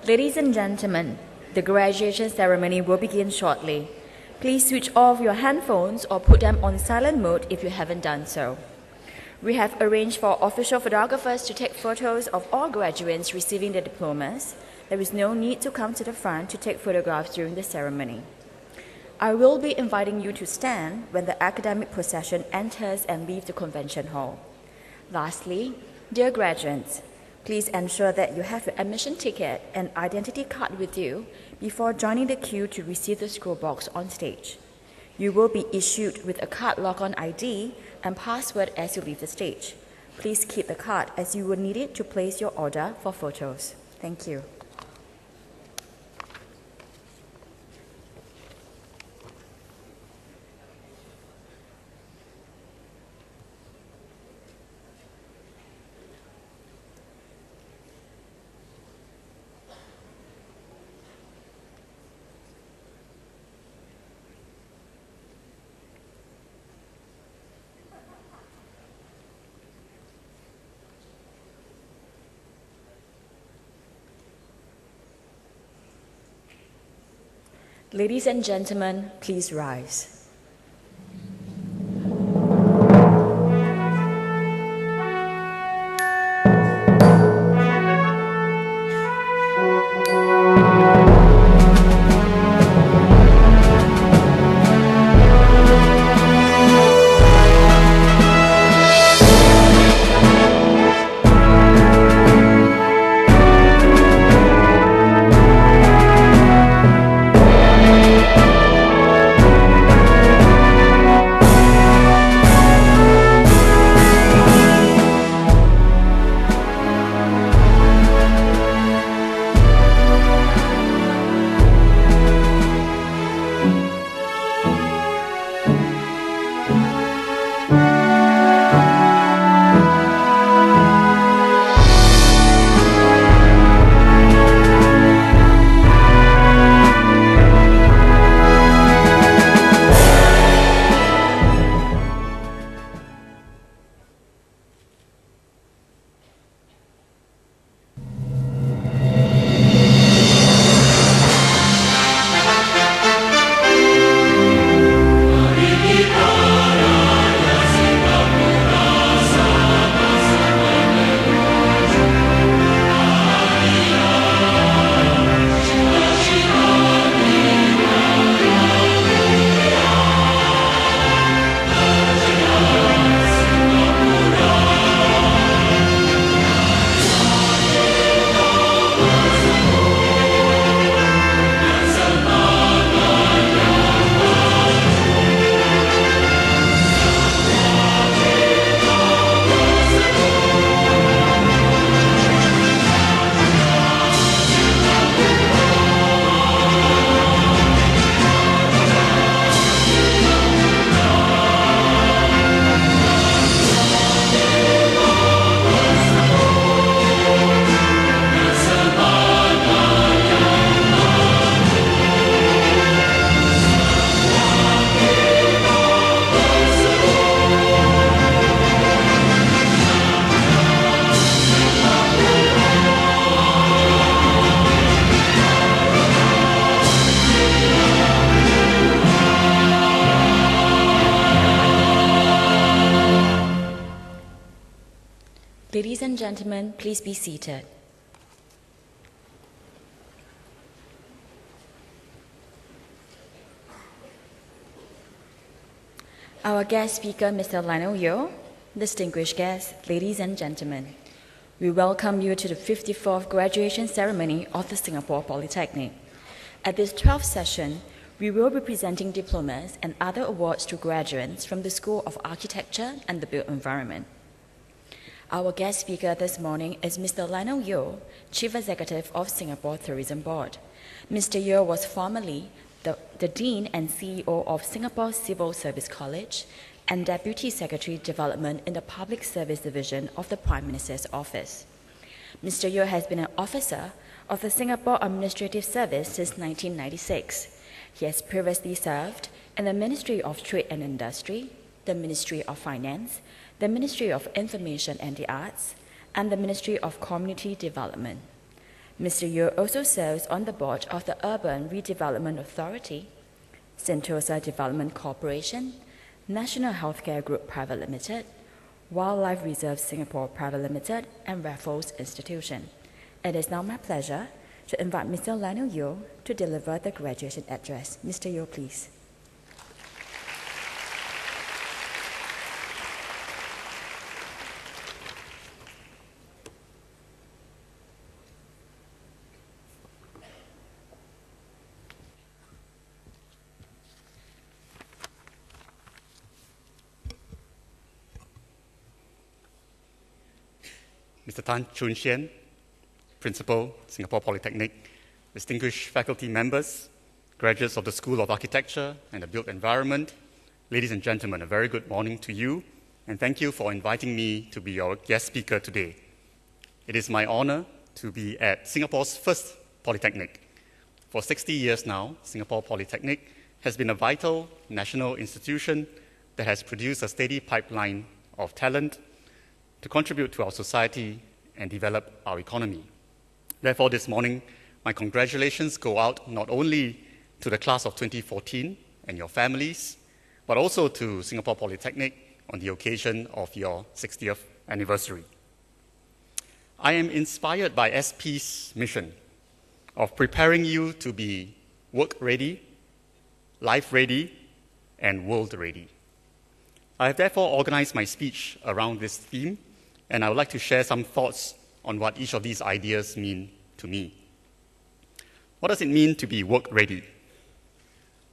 Ladies and gentlemen, the graduation ceremony will begin shortly. Please switch off your handphones or put them on silent mode if you haven't done so. We have arranged for official photographers to take photos of all graduates receiving their diplomas. There is no need to come to the front to take photographs during the ceremony. I will be inviting you to stand when the academic procession enters and leaves the convention hall. Lastly, dear graduates, please ensure that you have your admission ticket and identity card with you before joining the queue to receive the scroll box on stage. You will be issued with a card lock-on ID and password as you leave the stage. Please keep the card as you will need it to place your order for photos. Thank you. Ladies and gentlemen, please rise. Ladies and gentlemen, please be seated. Our guest speaker, Mr. Lionel Yeo, distinguished guests, ladies and gentlemen, we welcome you to the 54th graduation ceremony of the Singapore Polytechnic. At this 12th session, we will be presenting diplomas and other awards to graduates from the School of Architecture and the Built Environment. Our guest speaker this morning is Mr. Lionel Yeo, Chief Executive of Singapore Tourism Board. Mr. Yeo was formerly the Dean and CEO of Singapore Civil Service College and Deputy Secretary Development in the Public Service Division of the Prime Minister's Office. Mr. Yeo has been an officer of the Singapore Administrative Service since 1996. He has previously served in the Ministry of Trade and Industry, the Ministry of Finance, the Ministry of Information and the Arts, and the Ministry of Community Development. Mr. Yeo also serves on the board of the Urban Redevelopment Authority, Sentosa Development Corporation, National Healthcare Group Private Limited, Wildlife Reserve Singapore Private Limited, and Raffles Institution. It is now my pleasure to invite Mr. Lionel Yeo to deliver the graduation address. Mr. Yeo, please. Mr. Tan Chun Hsien, Principal, Singapore Polytechnic, distinguished faculty members, graduates of the School of Architecture and the Built Environment, ladies and gentlemen, a very good morning to you, and thank you for inviting me to be your guest speaker today. It is my honor to be at Singapore's first Polytechnic. For 60 years now, Singapore Polytechnic has been a vital national institution that has produced a steady pipeline of talent to contribute to our society and develop our economy. Therefore, this morning, my congratulations go out not only to the class of 2014 and your families, but also to Singapore Polytechnic on the occasion of your 60th anniversary. I am inspired by SP's mission of preparing you to be work-ready, life-ready, and world-ready. I have therefore organized my speech around this theme, and I would like to share some thoughts on what each of these ideas mean to me. What does it mean to be work-ready?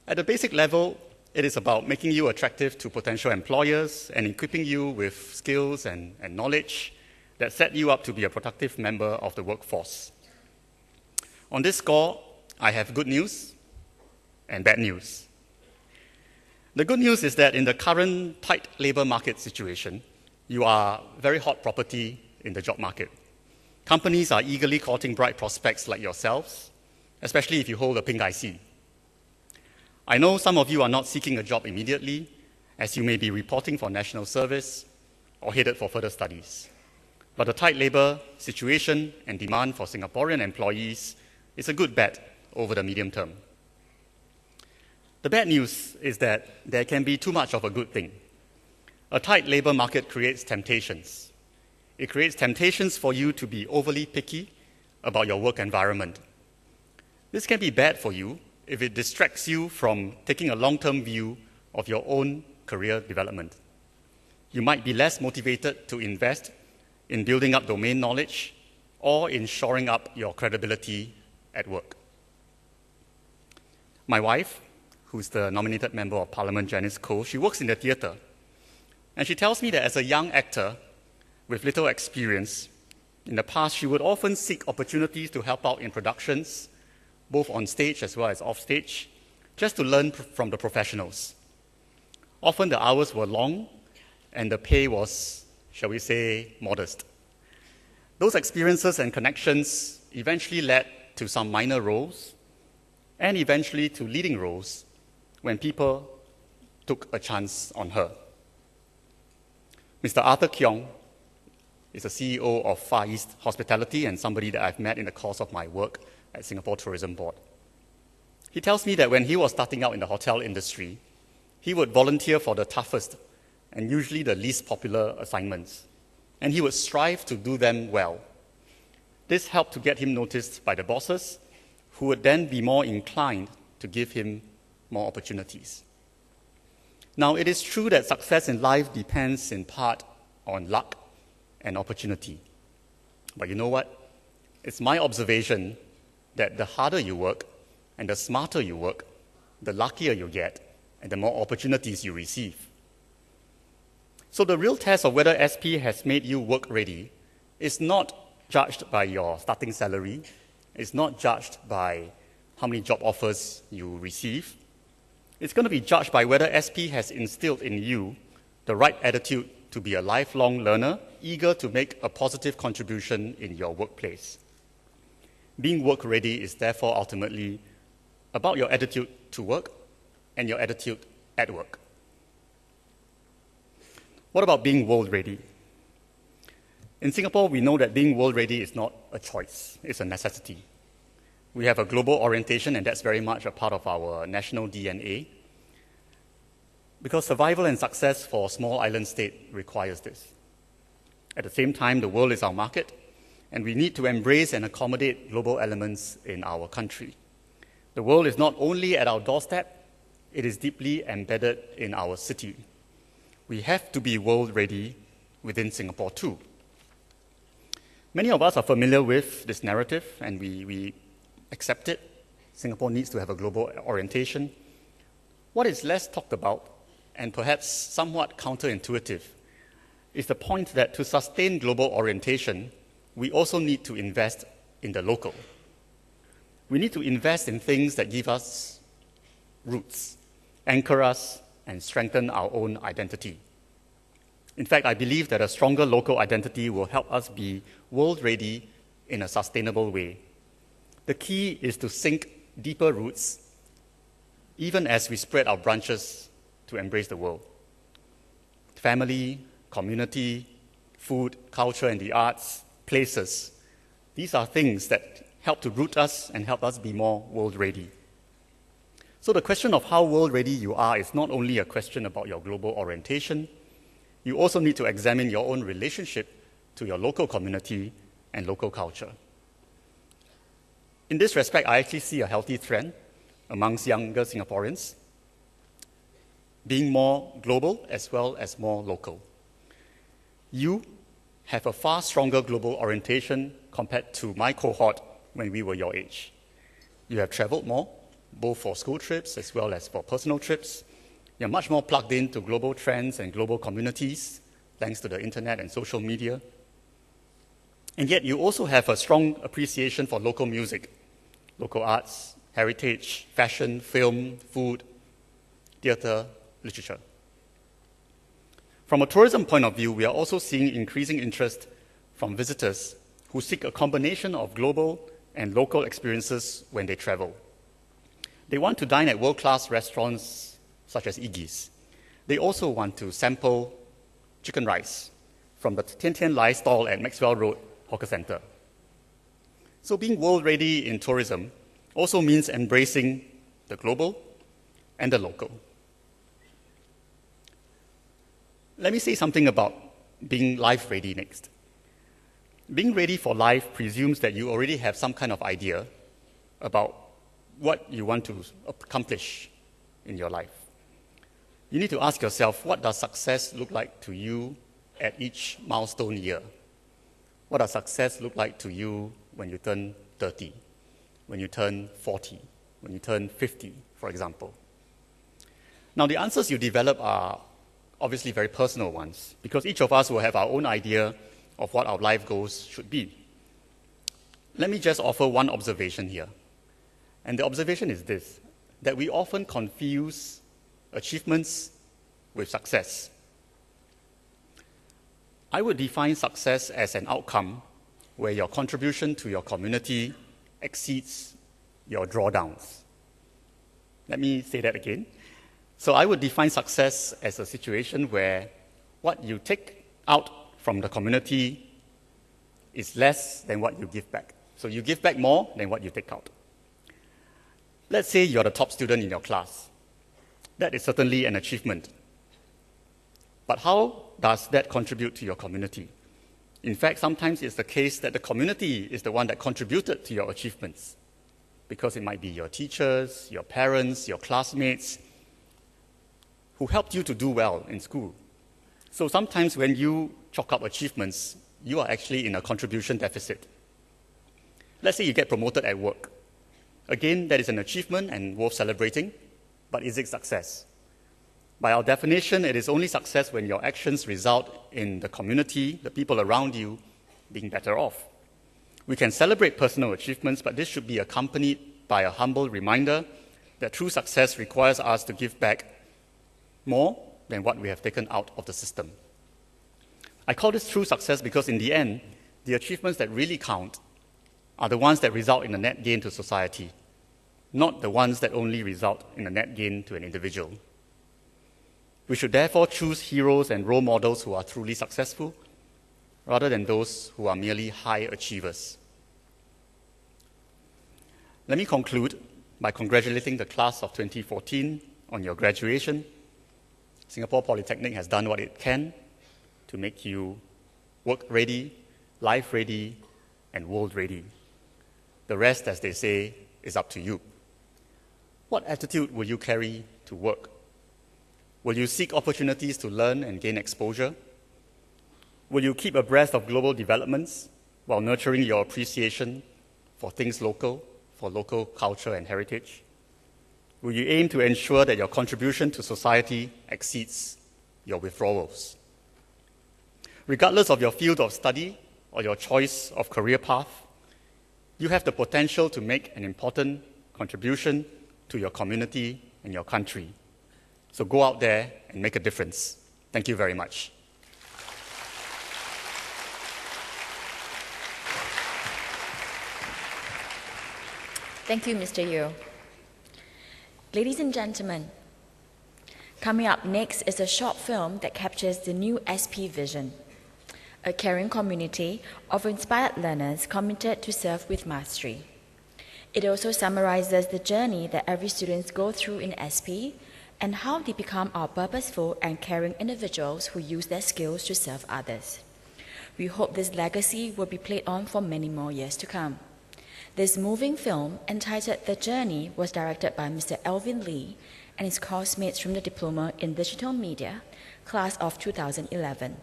At a basic level, it is about making you attractive to potential employers and equipping you with skills and knowledge that set you up to be a productive member of the workforce. On this score, I have good news and bad news. The good news is that in the current tight labor market situation, you are very hot property in the job market. Companies are eagerly courting bright prospects like yourselves, especially if you hold a pink IC. I know some of you are not seeking a job immediately, as you may be reporting for national service or headed for further studies. But the tight labor situation and demand for Singaporean employees is a good bet over the medium term. The bad news is that there can be too much of a good thing. A tight labor market creates temptations. It creates temptations for you to be overly picky about your work environment. This can be bad for you if it distracts you from taking a long-term view of your own career development. You might be less motivated to invest in building up domain knowledge or in shoring up your credibility at work. My wife, who's the nominated Member of Parliament, Janice Koh, she works in the theatre. And she tells me that as a young actor with little experience, in the past she would often seek opportunities to help out in productions, both on stage as well as off stage, just to learn from the professionals. Often the hours were long and the pay was, shall we say, modest. Those experiences and connections eventually led to some minor roles and eventually to leading roles when people took a chance on her. Mr. Arthur Keong is the CEO of Far East Hospitality and somebody that I've met in the course of my work at Singapore Tourism Board. He tells me that when he was starting out in the hotel industry, he would volunteer for the toughest and usually the least popular assignments, and he would strive to do them well. This helped to get him noticed by the bosses, who would then be more inclined to give him more opportunities. Now, it is true that success in life depends in part on luck and opportunity. But you know what? It's my observation that the harder you work and the smarter you work, the luckier you get and the more opportunities you receive. So the real test of whether SP has made you work ready is not judged by your starting salary, it's not judged by how many job offers you receive. It's going to be judged by whether SP has instilled in you the right attitude to be a lifelong learner, eager to make a positive contribution in your workplace. Being work-ready is therefore ultimately about your attitude to work and your attitude at work. What about being world-ready? In Singapore, we know that being world ready is not a choice, it's a necessity. We have a global orientation, and that's very much a part of our national DNA, because survival and success for a small island state requires this. At the same time, the world is our market, and we need to embrace and accommodate global elements in our country. The world is not only at our doorstep, it is deeply embedded in our city. We have to be world ready within Singapore too. Many of us are familiar with this narrative, and we accept it. Singapore needs to have a global orientation. What is less talked about, and perhaps somewhat counterintuitive, is the point that to sustain global orientation, we also need to invest in the local. We need to invest in things that give us roots, anchor us, and strengthen our own identity. In fact, I believe that a stronger local identity will help us be world-ready in a sustainable way. The key is to sink deeper roots, even as we spread our branches to embrace the world. Family, community, food, culture, and the arts, places, these are things that help to root us and help us be more world-ready. So the question of how world-ready you are is not only a question about your global orientation. You also need to examine your own relationship to your local community and local culture. In this respect, I actually see a healthy trend amongst younger Singaporeans being more global as well as more local. You have a far stronger global orientation compared to my cohort when we were your age. You have traveled more, both for school trips as well as for personal trips. You're much more plugged into global trends and global communities, thanks to the internet and social media. And yet you also have a strong appreciation for local music, local arts, heritage, fashion, film, food, theater, literature. From a tourism point of view, we are also seeing increasing interest from visitors who seek a combination of global and local experiences when they travel. They want to dine at world-class restaurants such as Iggy's. They also want to sample chicken rice from the Tian Tian Lai stall at Maxwell Road Hawker Centre. So being world-ready in tourism also means embracing the global and the local. Let me say something about being life-ready next. Being ready for life presumes that you already have some kind of idea about what you want to accomplish in your life. You need to ask yourself, what does success look like to you at each milestone year? What does success look like to you when you turn 30, when you turn 40, when you turn 50, for example? Now, the answers you develop are obviously very personal ones, because each of us will have our own idea of what our life goals should be. Let me just offer one observation here. And the observation is this, that we often confuse achievements with success. I would define success as an outcome where your contribution to your community exceeds your drawdowns. Let me say that again. So I would define success as a situation where what you take out from the community is less than what you give back. So you give back more than what you take out. Let's say you're the top student in your class. That is certainly an achievement. But how does that contribute to your community? In fact, sometimes it's the case that the community is the one that contributed to your achievements, because it might be your teachers, your parents, your classmates, who helped you to do well in school. So sometimes when you chalk up achievements, you are actually in a contribution deficit. Let's say you get promoted at work. Again, that is an achievement and worth celebrating, but is it success? By our definition, it is only success when your actions result in the community, the people around you, being better off. We can celebrate personal achievements, but this should be accompanied by a humble reminder that true success requires us to give back more than what we have taken out of the system. I call this true success because in the end, the achievements that really count are the ones that result in a net gain to society, not the ones that only result in a net gain to an individual. We should therefore choose heroes and role models who are truly successful, rather than those who are merely high achievers. Let me conclude by congratulating the class of 2014 on your graduation. Singapore Polytechnic has done what it can to make you work-ready, life-ready, and world-ready. The rest, as they say, is up to you. What attitude will you carry to work? Will you seek opportunities to learn and gain exposure? Will you keep abreast of global developments while nurturing your appreciation for things local, for local culture and heritage? Will you aim to ensure that your contribution to society exceeds your withdrawals? Regardless of your field of study or your choice of career path, you have the potential to make an important contribution to your community and your country. So go out there and make a difference. Thank you very much. Thank you, Mr. Yeo. Ladies and gentlemen, coming up next is a short film that captures the new SP vision, a caring community of inspired learners committed to serve with mastery. It also summarizes the journey that every student goes through in SP and how they become our purposeful and caring individuals who use their skills to serve others. We hope this legacy will be played on for many more years to come. This moving film, entitled The Journey, was directed by Mr. Elvin Lee and his coursemates from the Diploma in Digital Media, class of 2011.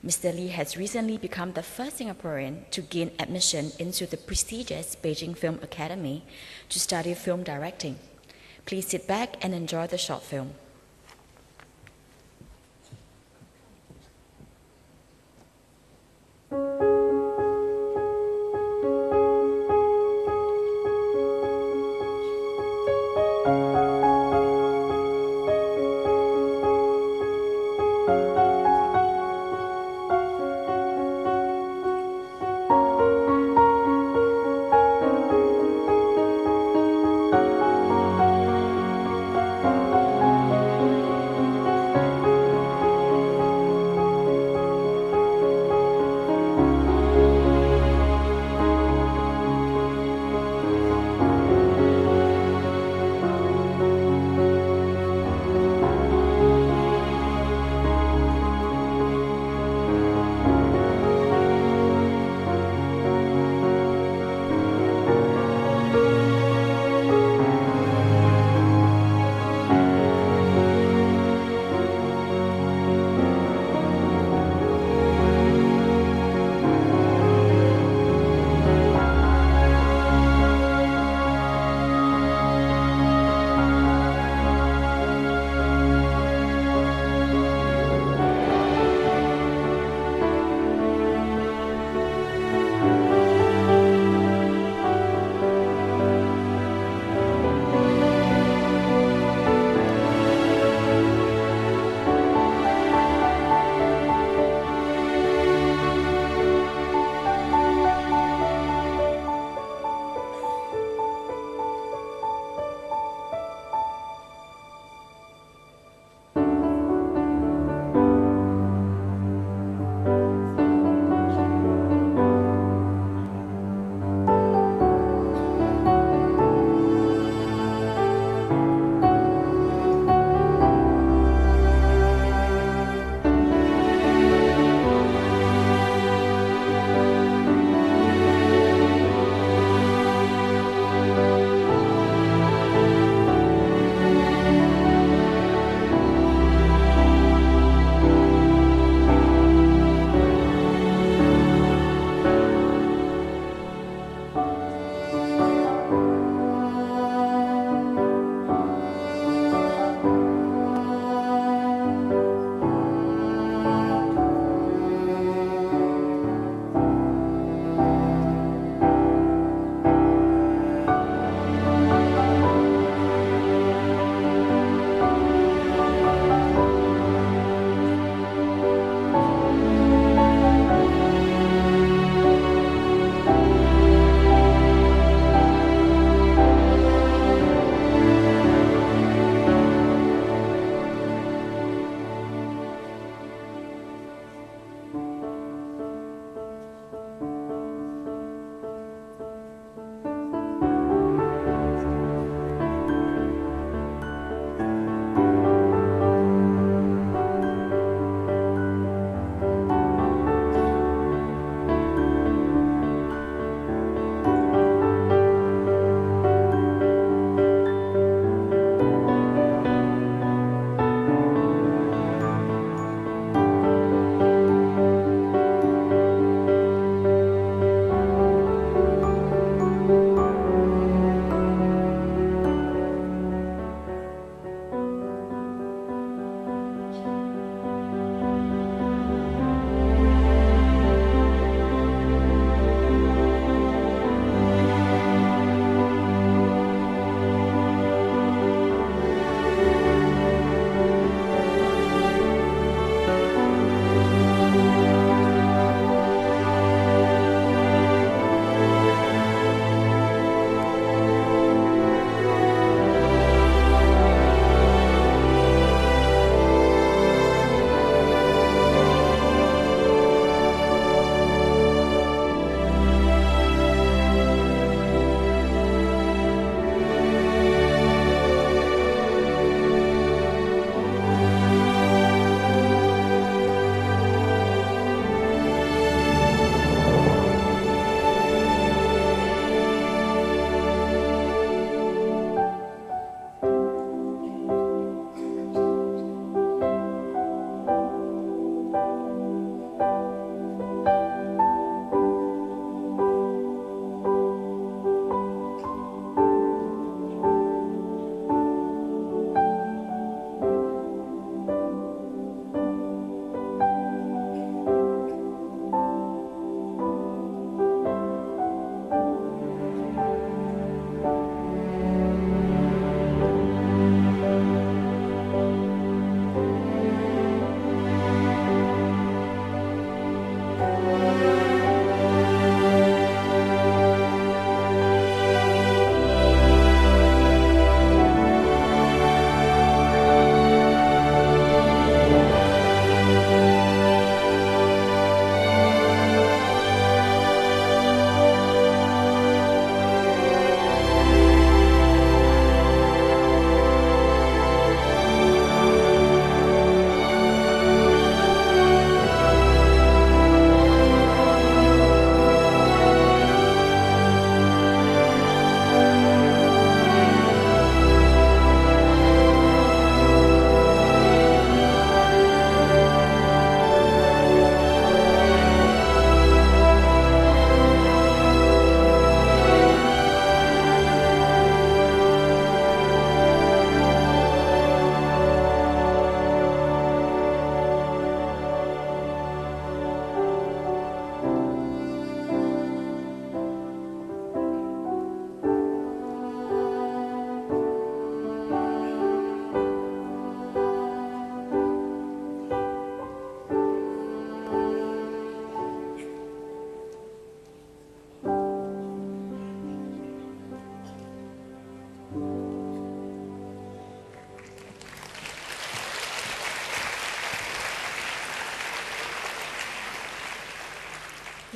Mr. Lee has recently become the first Singaporean to gain admission into the prestigious Beijing Film Academy to study film directing. Please sit back and enjoy the short film.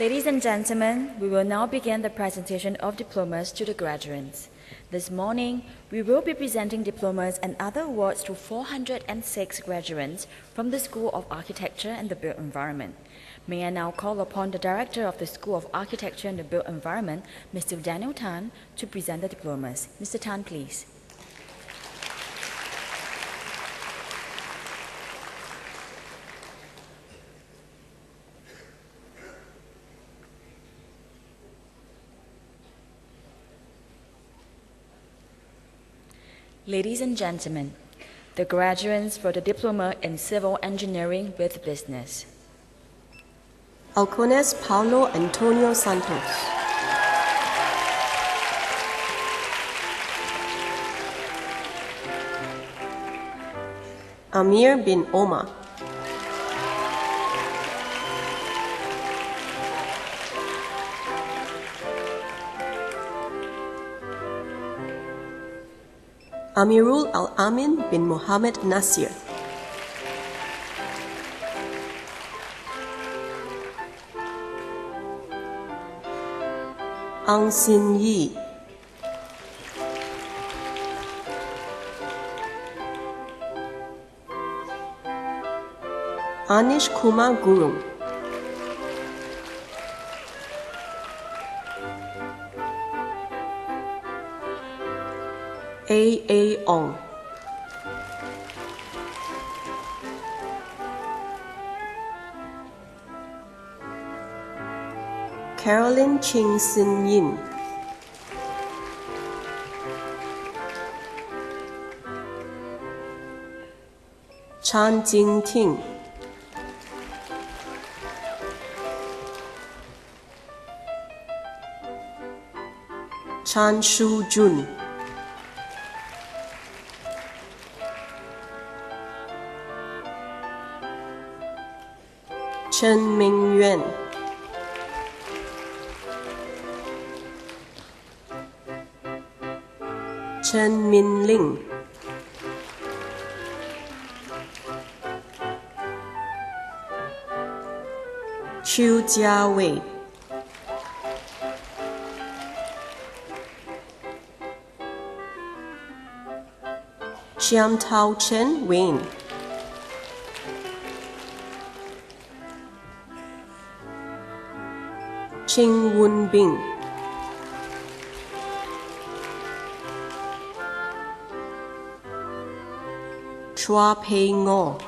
Ladies and gentlemen, we will now begin the presentation of diplomas to the graduates. This morning, we will be presenting diplomas and other awards to 406 graduates from the School of Architecture and the Built Environment. May I now call upon the Director of the School of Architecture and the Built Environment, Mr. Daniel Tan, to present the diplomas. Mr. Tan, please. Ladies and gentlemen, the graduates for the Diploma in Civil Engineering with Business. Alcones Paulo Antonio Santos. Amir bin Omar. Amirul Al-Amin bin Mohammed Nasir. Ang Sin Yi. Anish Kumar Gurung. A. Ong. Caroline Ching Sin Yin. Chan Jing Ting. Chan Shu Jun. Chen Mingyuan. Chen Minling. Chu Jiawei. Chiam Tao Chen Wayne. Ching Wun Bing. Chua Pei Ngo.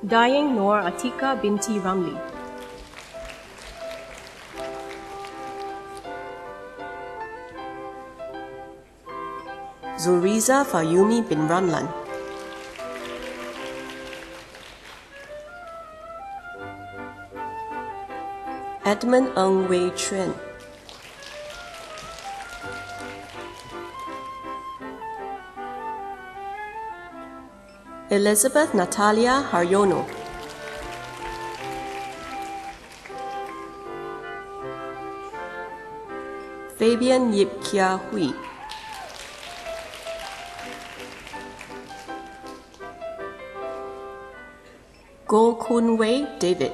Dayeng Noor Atika binti Ramli. Zuriza Fayumi bin Ramlan. Edmund Ng Wei Chuan. Elizabeth Natalia Haryono. Fabian Yip Kia Hui. Go Kun Wei David.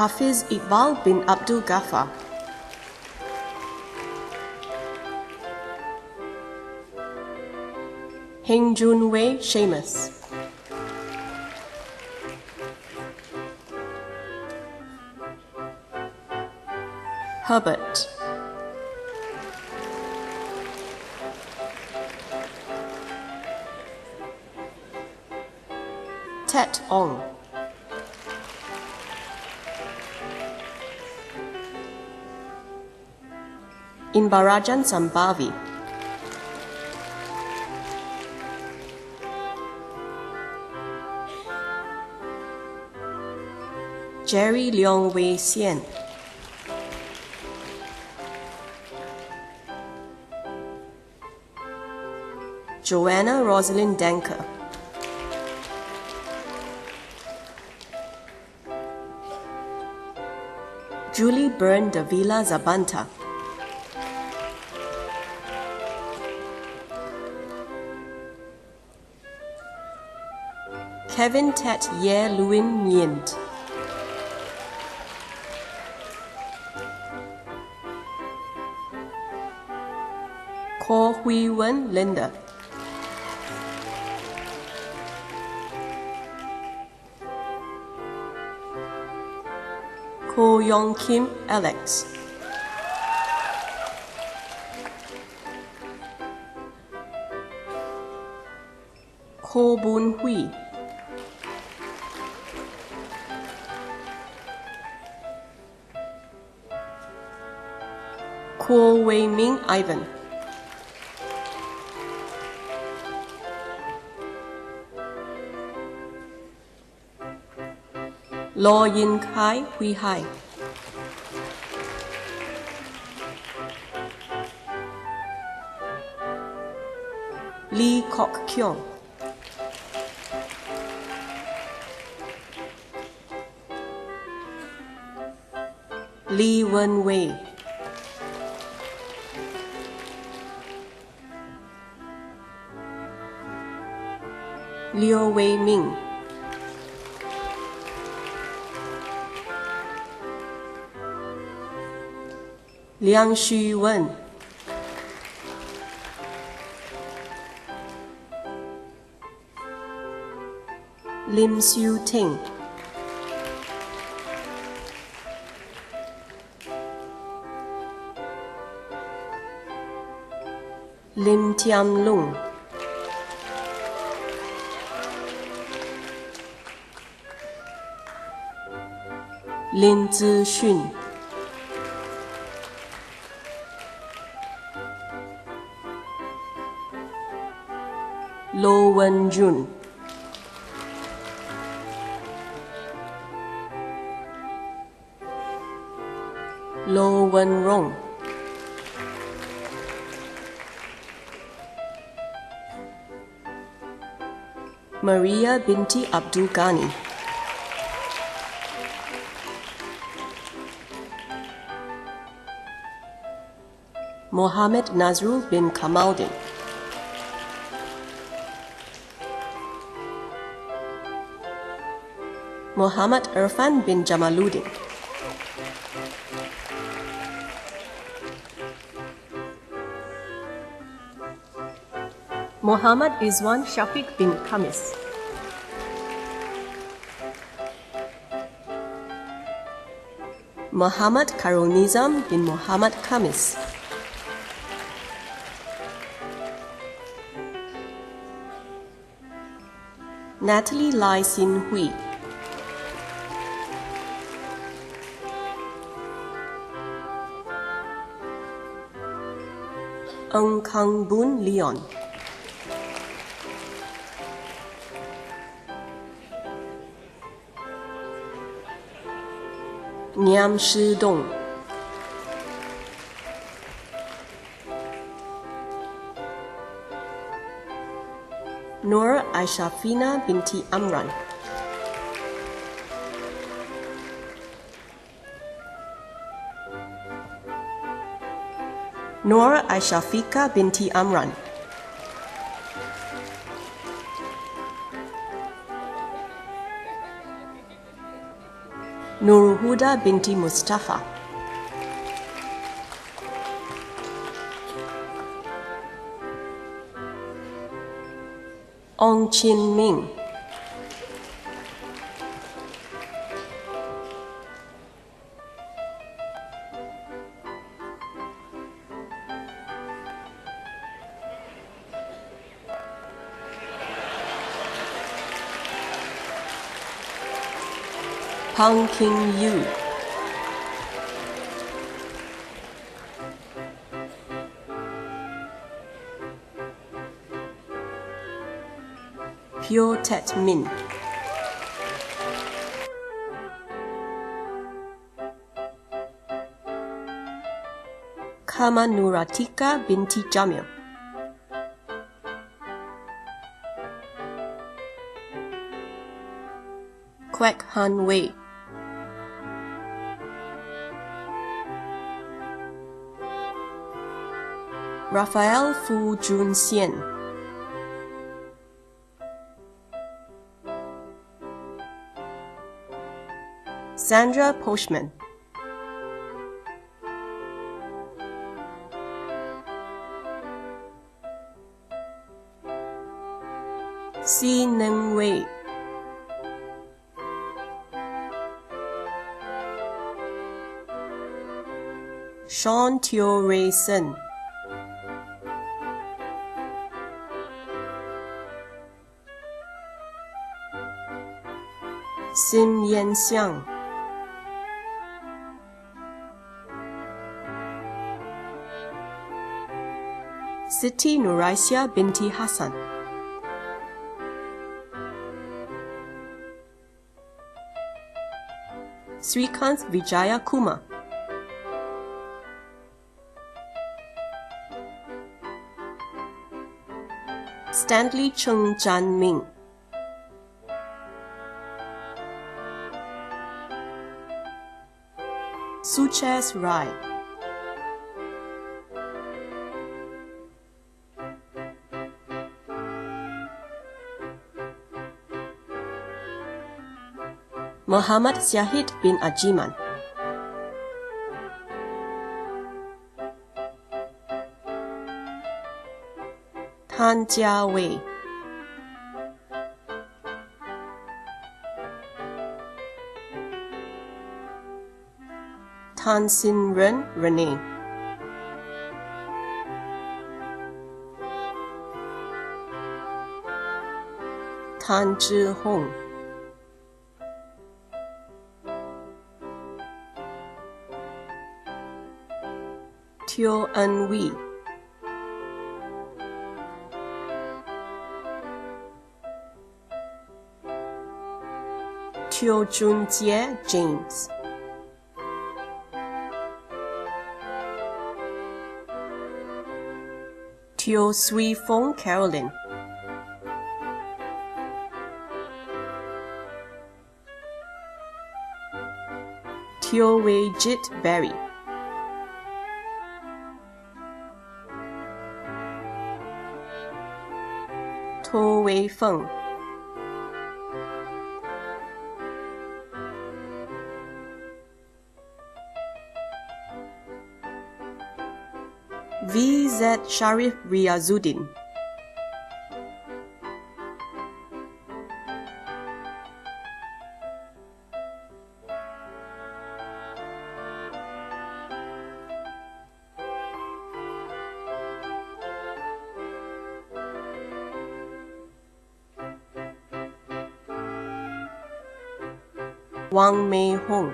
Hafiz Iqbal bin Abdul Ghaffar. Heng Jun Wei Seamus. Herbert. Tet Ong. Inbarajan Sambavi. Jerry Leong Wei Xian. Joanna Rosalind Denker. Julie Byrne de Villa Zabanta, Kevin Tet Ye Luin Nyint, Ko Hui Wen Linda, Ko Yong Kim Alex, Ko Boon Hui, Ko Wei Ming Ivan, Lo Yin Kai Hui Hai, Lee Kok Kyong, Lee Wen Wei, Liu Wei Ming, Liang Xu Wen, Lim Siu Ting, Lim Tiam Lung, Lin Zixun, Lo Wen Jun, Lo Wen Rong, Maria binti Abdul Ghani, Mohammed Nazrul bin Kamaldin, Muhammad Irfan bin Jamaluddin, Muhammad Izwan Shafiq bin Khamis, Muhammad Karul Nizam bin Muhammad Khamis, Natalie Lai Sin Hui, Ong Kang Boon Leon, Niam Shi Dong, Nur Aishafina binti Amran, Nur Aishafika binti Amran, Nur Huda binti Mustafa, Ong Chin Ming, Pang King Yu, Pyo Tet Min, Kama Nuratika binti Jamil, Kwek Han Wei, Raphael Fu Jun Xian, Sandra Poshman, Si Neng Wei, Sean Teo Ray Sen, Sim Yen Xiang, Siti Nuraisya binti Hassan, Srikanth Vijaya Kumar, Stanley Cheng Jan Ming, Suchas Rai, Muhammad Syahid bin Ajiman, Tan Jia Wei, Tan Sin Ren Renee, Tan Zhi Hong, Teo An Wee, Teo Jun Jie James, Teo Sui Fong Carolyn, Teo Wei Jit Barry, To Wei Feng, VZ Sharif Riazuddin, Wang Mei Hong,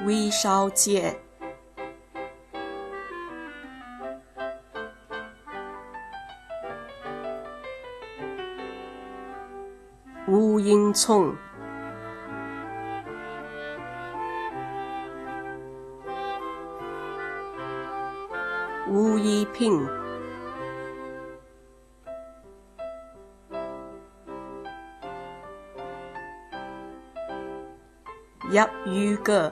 Wei Shao Jie, Wu Ying Cong, Wu Yiping, Yap Yu Ge,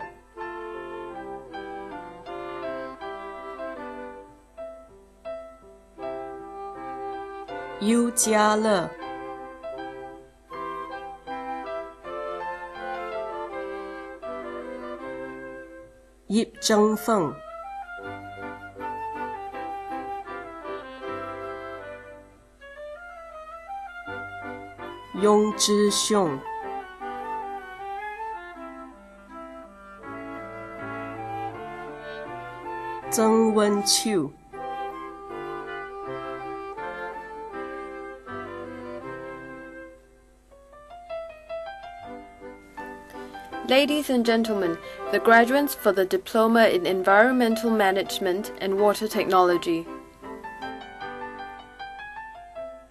Yu Jia Le, Yip Zheng Feng, Yong Zhi Xiong, Zheng Wen Qiu, Ladies and gentlemen, the graduates for the Diploma in Environmental Management and Water Technology.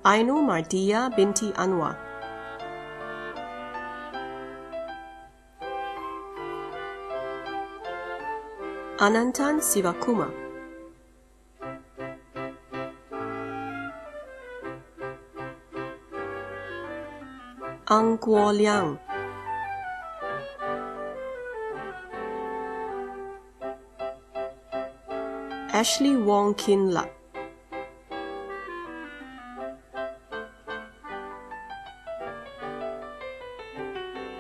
Ainu Mardia binti Anwar, Anantan Sivakumar, Ang Guo Liang, Ashley Wong Kin Lak,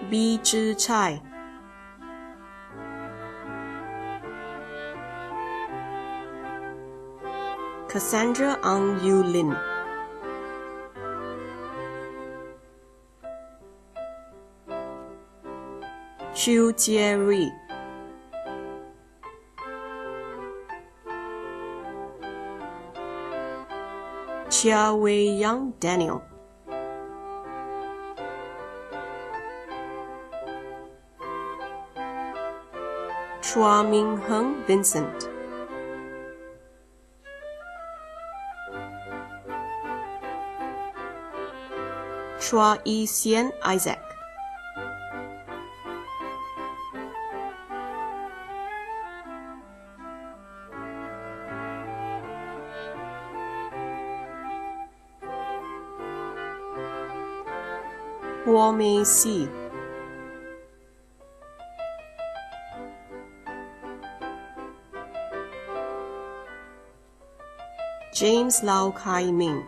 B. Zhi Chai, Cassandra Ang Yu Lin, Chu Jie Ri, Chia Wei Yang Daniel, Chua Ming Heng Vincent, Chua Yi Xian Isaac, Huo Mei Si, James Lau Kai Ming,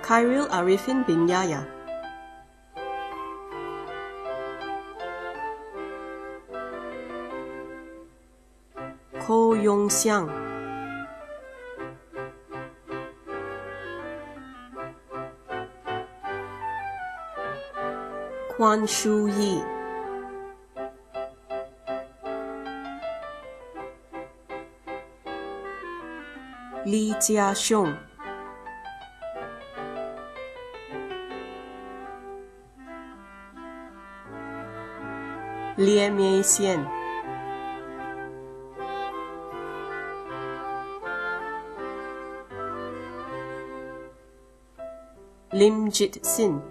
Khairil Arifin bin Yahya, Ko Yong Xiang, Quan Shu Yi, Li Jiaxiong, Lie Mei Xian, Lim Jit Sin,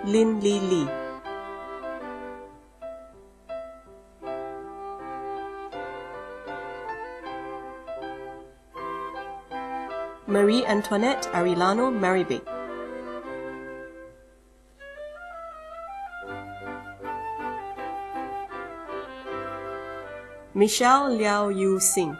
Lin Li Li, Marie Antoinette Arellano Maribek, Michelle Liao Yu Sing,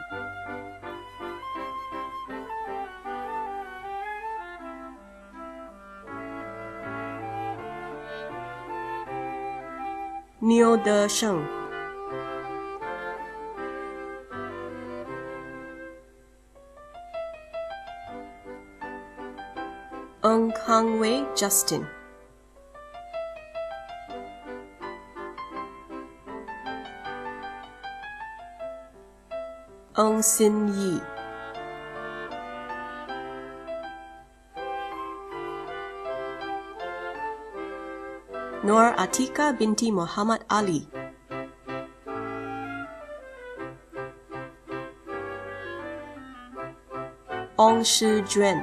Niu De Sheng, Ng Kang Wei Justin, Ng Sin Yi, Nur Atika binti Muhammad Ali, Ong Shi Juan,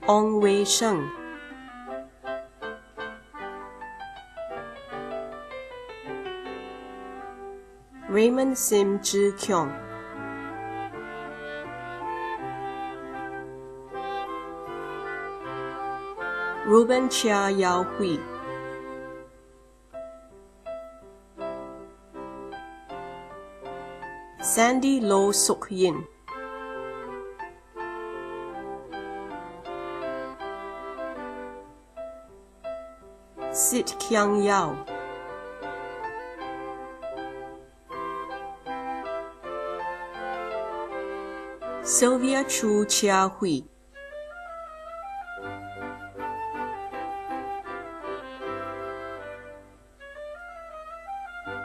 Ong Wei Sheng, Raymond Sim Zhi Kyong, Ruben Chia Yao Hui, Sandy Lo Suk Yin, Sit Kiang Yao, Sylvia Chu Chia Hui,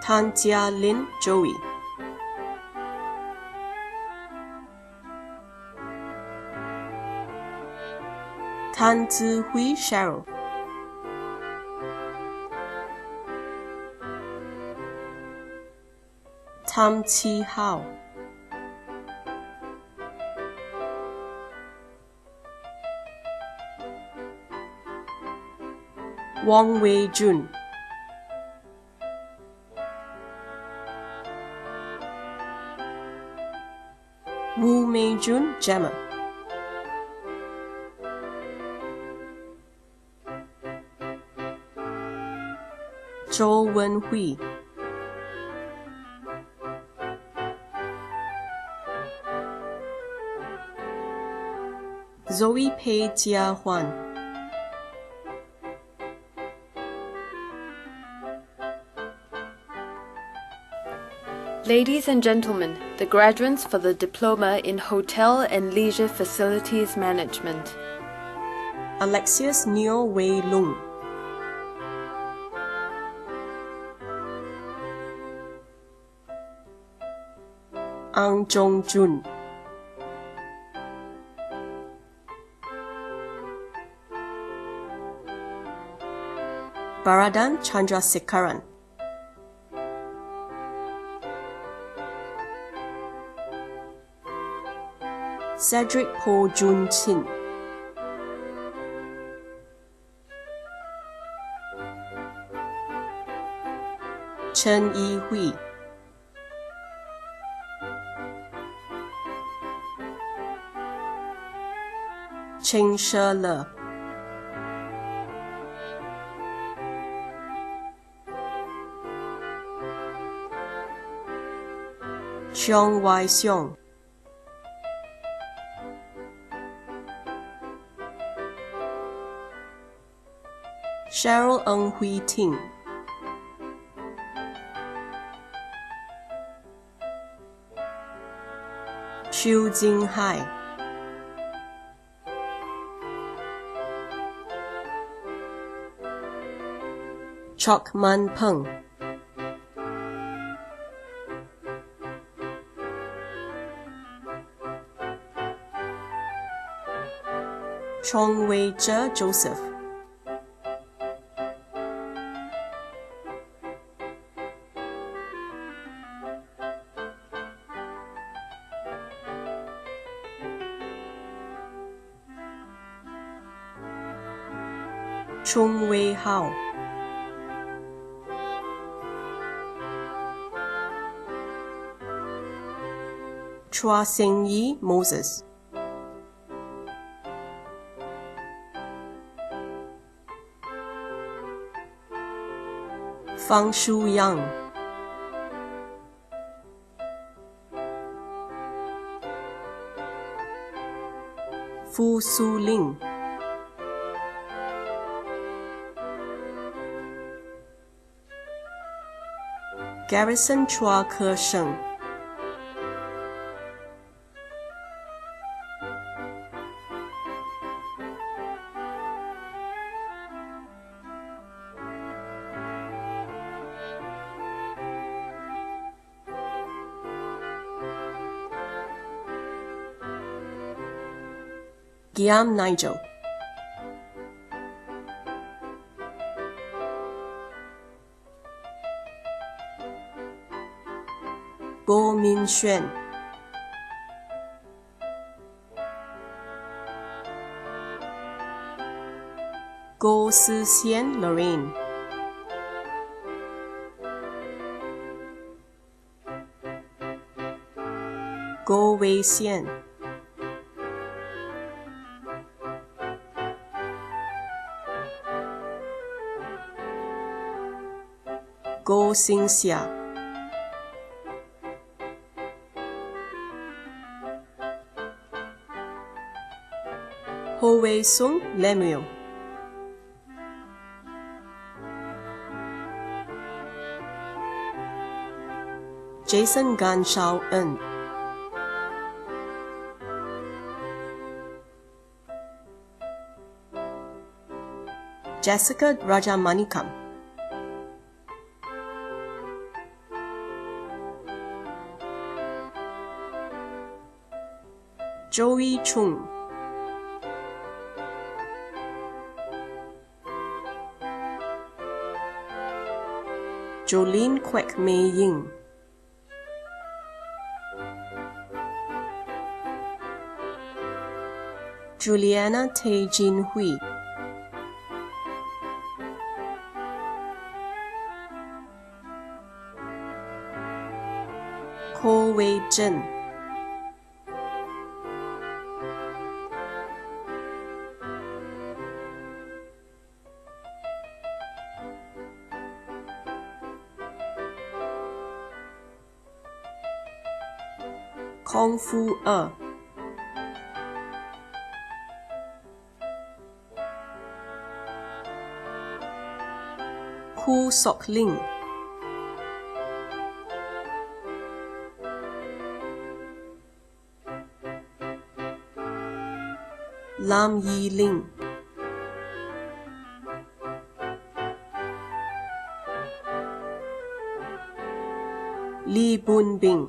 Tan Jia Lin Joey, Tan Zihui Cheryl, Tam Chi Hao, Wang Wei Jun, Jun Gemma, Zhou Wenhui, Zoe Pei Jia Huan, Ladies and gentlemen, the graduates for the Diploma in Hotel and Leisure Facilities Management. Alexius Neo Wei Lung, Ang Jong Jun, Baradan Chandrasekaran, Cedric Po Jun Chin, Chen Yi Hui, Cheng She Le, Xiong Wai Xiong, Cheryl Ng Hui Ting, Xiu Jing Hai, Chok Man Peng, Chong Wei Zhe Joseph, Chung Wei Hao, Chua Seng Yi Moses, Fang Shu Yang, Fu Su Ling, Garrison Chua Ke Sheng, Giam Nigel, Go Min Xuan, Go Si Xian Lorraine, Go Wei Xian, Go Xing Xia, Ho Wei Sung Lemuel, Jason Gan Shao En, Jessica Rajamanikam, Joey Chung, Jolene Kwek Mei Ying, Juliana Tay Jin Hui, Ko Wei Zhen, 康夫二คู่ศอกลิงลามยีลิงลีบุนบิง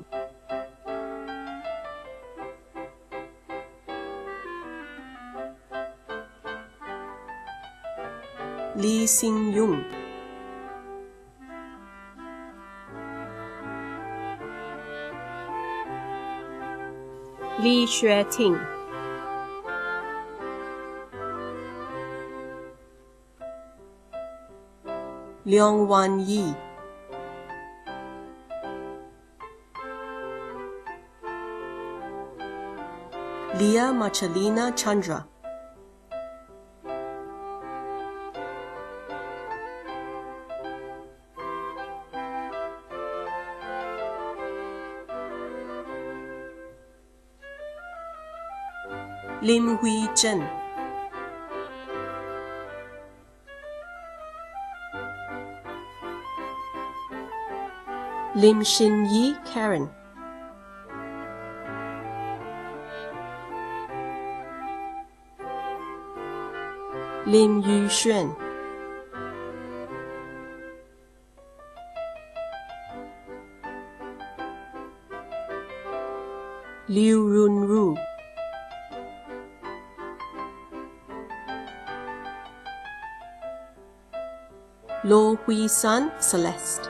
ลีซิงยุงลีเช่ทิงเลียงหวานยีเลียมาชลีนาชันดราลิมฮุยเจนลิมชินยีแคเรนลิมยูเช่นลิวรุนรูโลฮุยซันเซเลสต์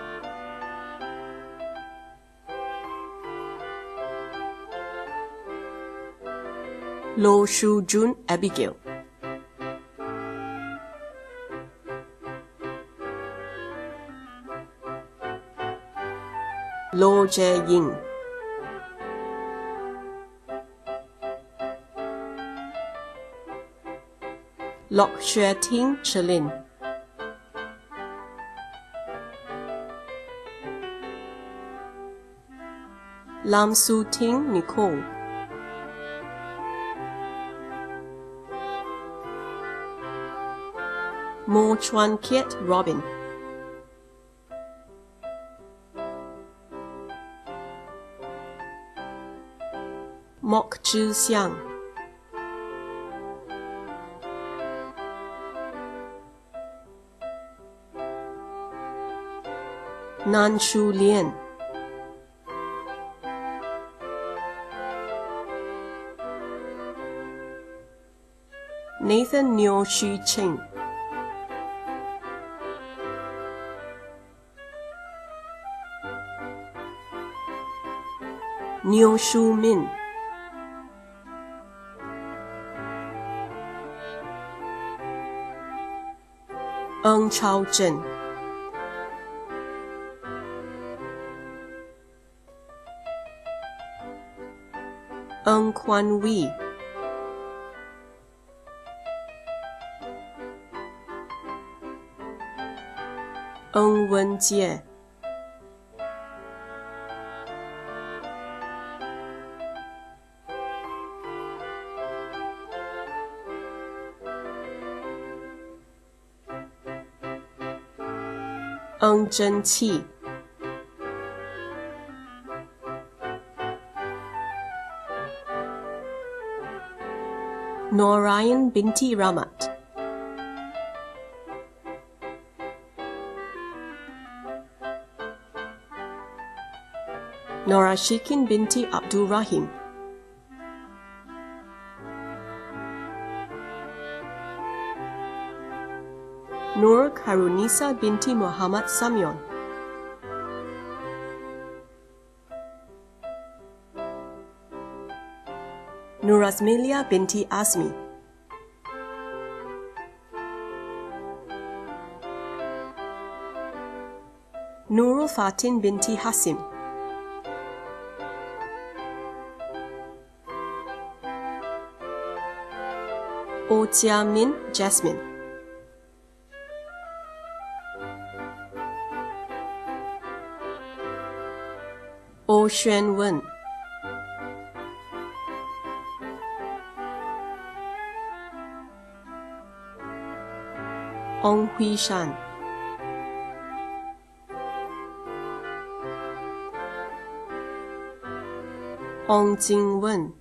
โลชูจุนแอบิเกลโลเจยิงล็อกเชทิงเชลินลามซูทิงนิโคลโมชวันเคียตโรบินมอกจือเซียงนานชูเลียนNathan Neo Shi Cheng Neo Shu Min Eng Chao Chen Eng Kwan Wee Eng Wen Jie Eng Zhen Qi Norayan Binti Ramat Nora Shikin Binti Abdul Rahim Nur Karunisa Binti Muhammad Samyon Nurazmilia Binti Azmi Nurul Fatin Binti Hasim O Jia Min Jasmine O Xuan Wen 翁辉山、翁金文、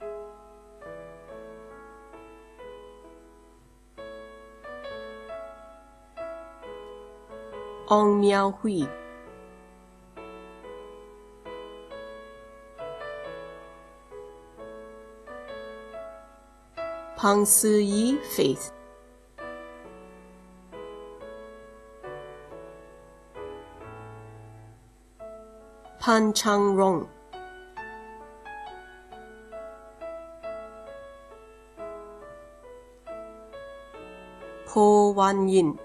翁苗辉、庞思怡 Faith、潘长荣、朴万银、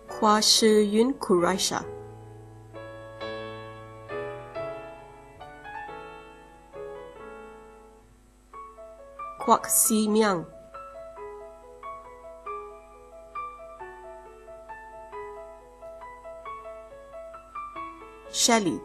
夸世云 Quraisha、Kwak Si Miang、Shelley、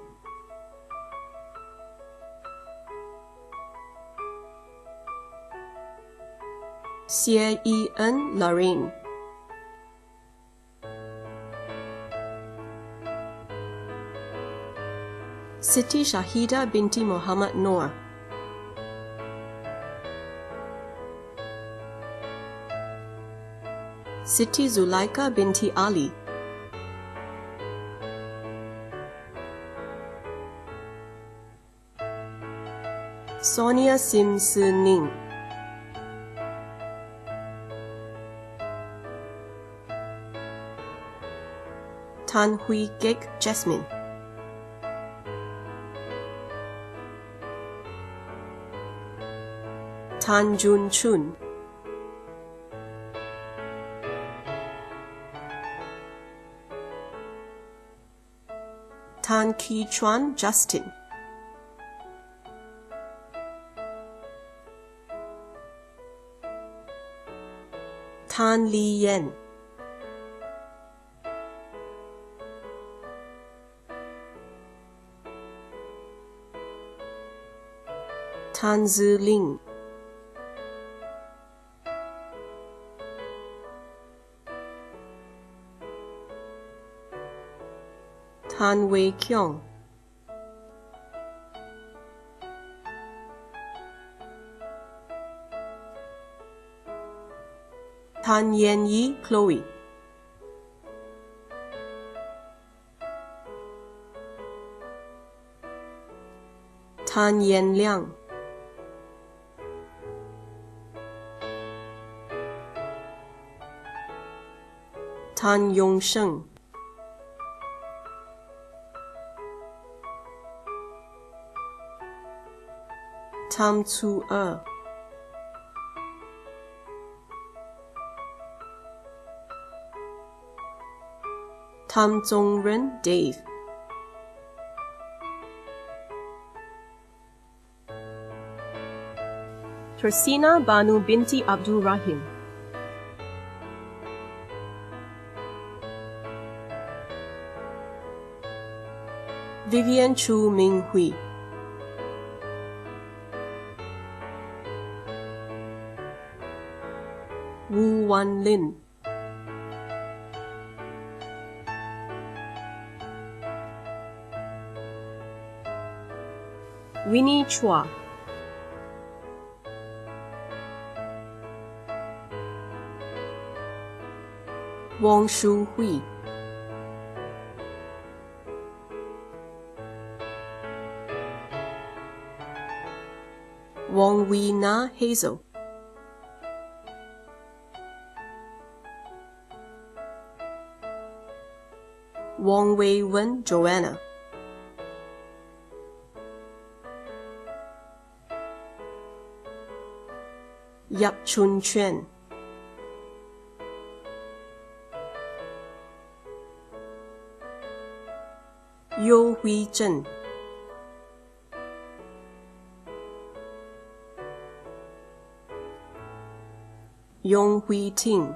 谢依恩 Lorraine、Siti Shahida binti Muhammad Noor、Siti Zulaika binti Ali、Sonia Simsoning、Tan Hui Gek Jasmine、Tan Jun Chun、Tan Ki Chuan Justin、Tan Li Yen、Tan Ziling、Tan Wei Kyong、Tan Yen Yi Chloe、Tan Yen Liang、Tan Yong Sheng、Tam Tzu Er、Tam Zong Ren Dave、Tursina Banu binti Abdul Rahim、Vivian Chu Ming Hui、Wu Wan Lin、Winnie Chua、Wang Shu Hui、Wang Wei Na Hazel、Wang Wei Wen Joanna、Yap Chun Chen、Yo Hui Zhen、Yong Hui Ting、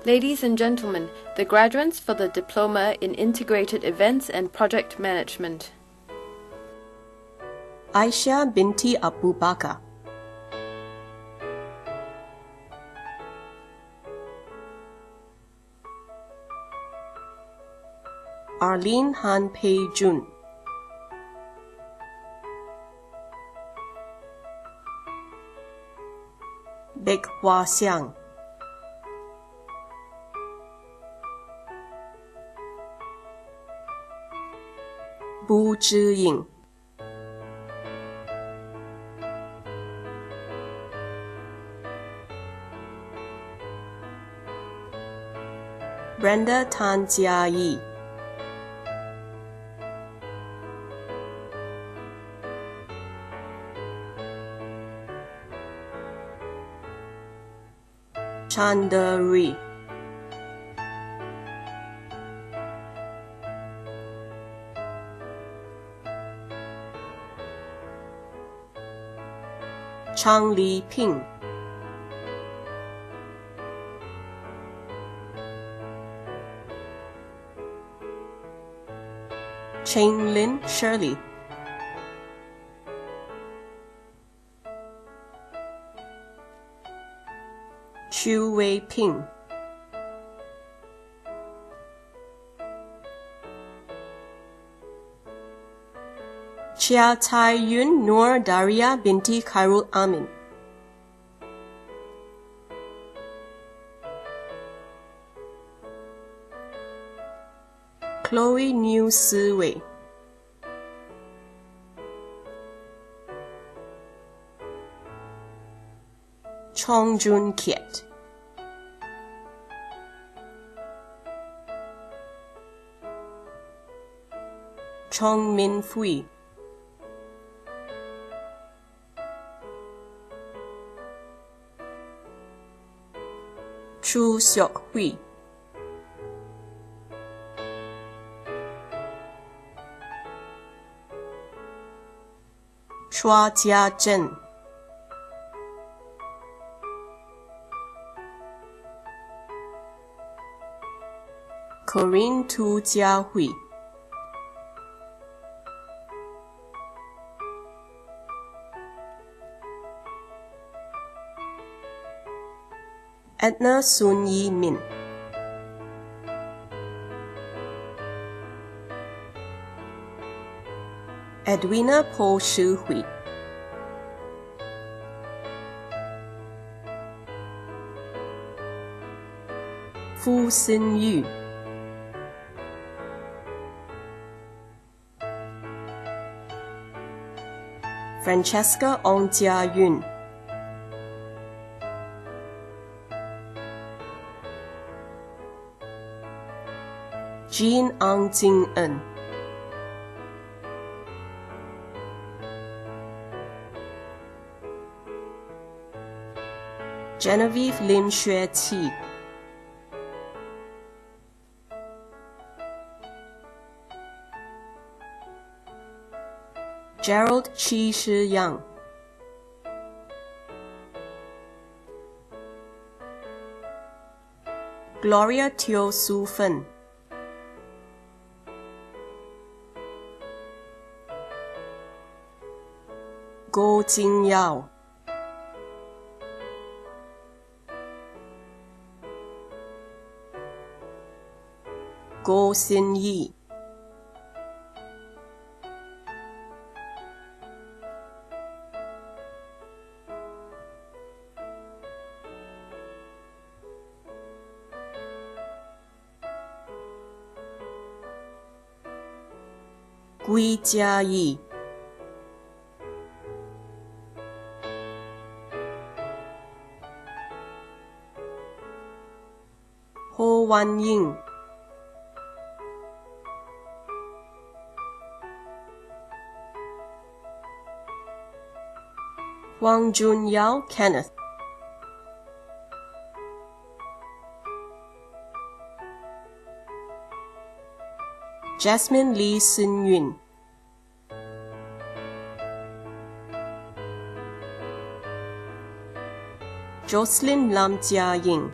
Ladies and gentlemen, the graduates for the Diploma in Integrated Events and Project Management. Aisha binti Abu Bakar. Arlene Han Pei Jun. Baek Hwa Xiang. Bu Zhiying. Brenda Tan Jia Yi. Chandari. Chang Li Ping. Cheng Lin Shirley. Chu Wei Ping. Chia Tai Yun Noor Daria binti Khairul Amin. Chloe New Si Wei. Chong Jun Kiet. Chong Min Fui. Chu Seok Hui. Chua Jia Zhen. Corinne Tu Jia Hui. Edna Sun Yi Min. Edwina Po Shi Hui. Fu Sin Yu. Francesca Ong Jia Yun. Jean Ang Jing En. Genevieve Lim Xue Qi. Gerald Chi Shi Yang. Gloria Teo Su Fen. Go Jing Yao. Go Xin Yi. Gui Jia Yi. Ho Wan Ying. Wang Jun Yao Kenneth. Jasmine Lee Sin Yun. Jocelyn Lam Jia Ying.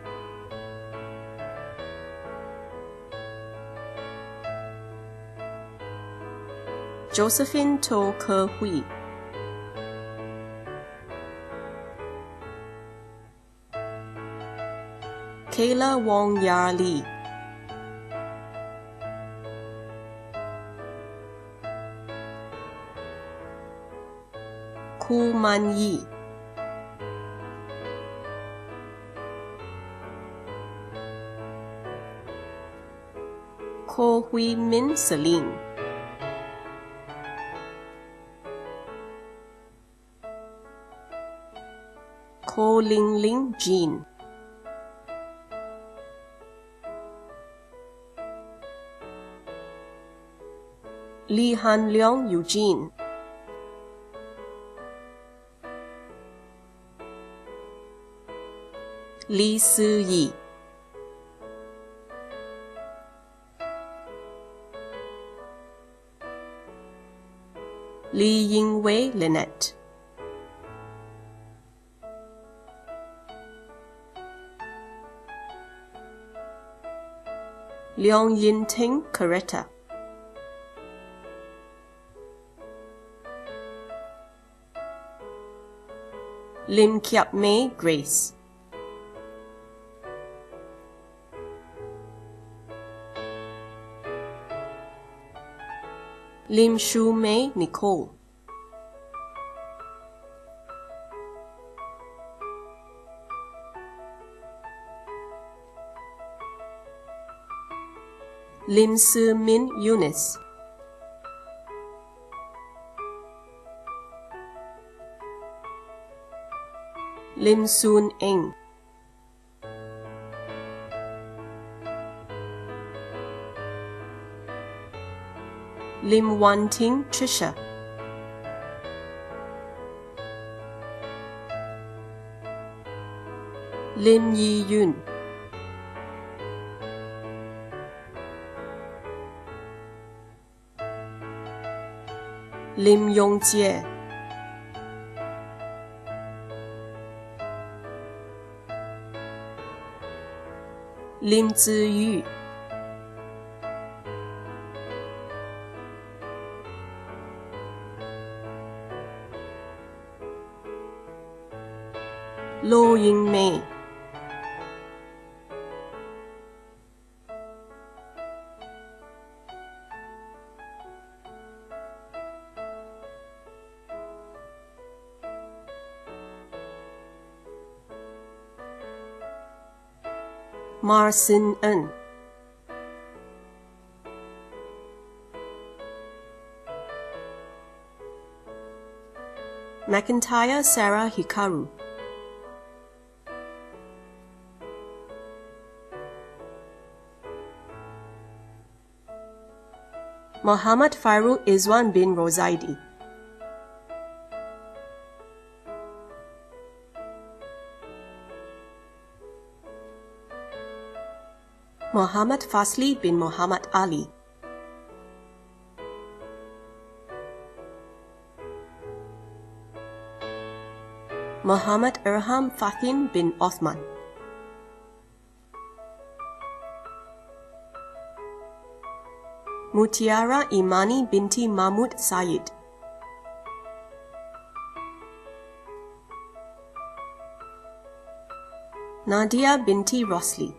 Josephine To Ke Hui, Kayla Wong Yar Lee, Ku Man Yi, Ko Hui Min Celine, Ko Ling Ling Jean, Lee Han Leong Eugene, Lee Si Yi, Lee Ying Wei Lynette, Leong Yin Ting Coretta, Lim Kiap Mei Grace, Lim Shu Mei Nicole, Lim Si Min Eunice, Lim Soon Eng, Lim Wan Ting Trisha, Lim Yi Yun, Lim Yong Jie, Lim Ziyu, Lo Ying Mei, Mar Sin En, McIntyre Sarah Hikaru, Muhammad Fairul Izwan bin Rozaidi, Muhammad Fasli bin Muhammad Ali, Muhammad Irham Fatim bin Othman, Mutiara Imani binti Mahmud Sayed, Nadia binti Rosli,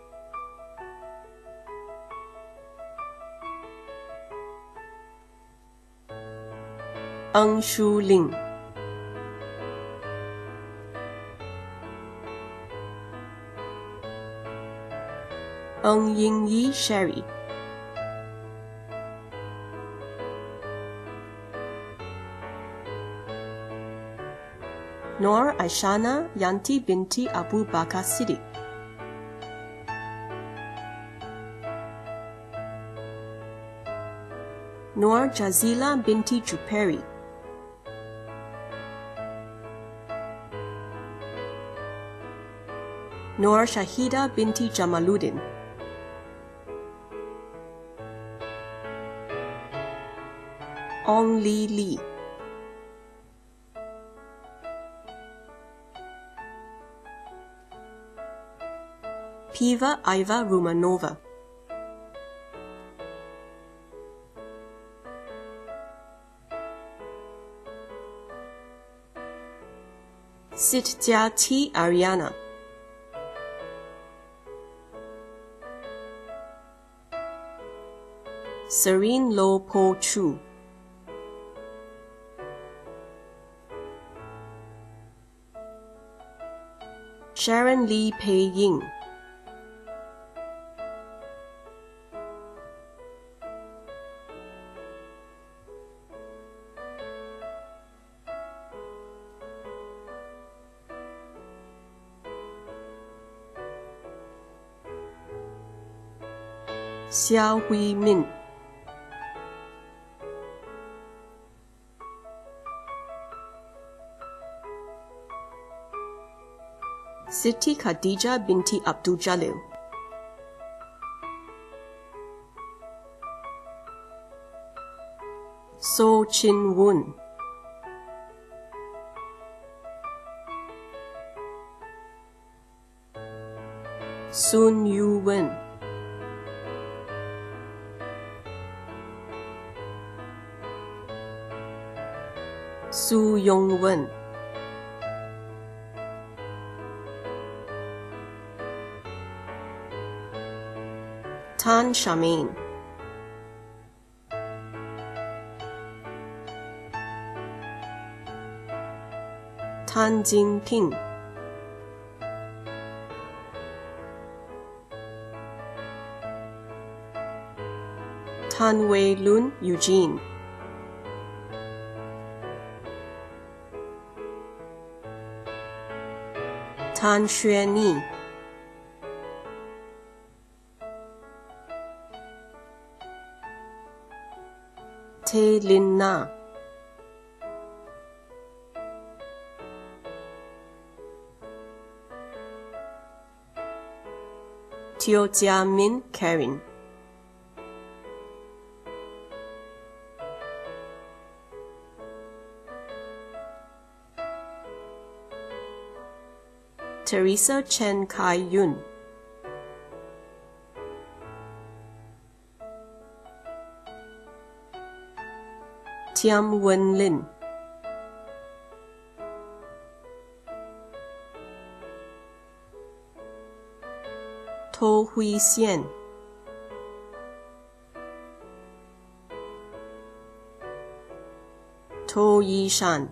Ng Shu Ling, Ng Ying Yi Sherry, Noor Aishana Yanti binti Abu Bakar Siddiq, Noor Jazila binti Juperi, Noor Shahida binti Jamaluddin, Ong Li Li, Piva Iva Rumanova, Sitjati Ariana, Serene Lo Po Chu, Sharon Lee Pei Ying, Xiao Hui Min, Siti Khadija binti Abdul Jalil, So Chin Woon, Sun Yu Wen, Su Yong Wen, Tan Shamin, Tan Jinping, Tan Wei Lun Eugene, Tan Xue Ni, Te Lin Na, Teo Jia Min Karen, Teresa Chen Kai Yun, Tiam Wen Lin, To Hui Xian, To Yi Shan,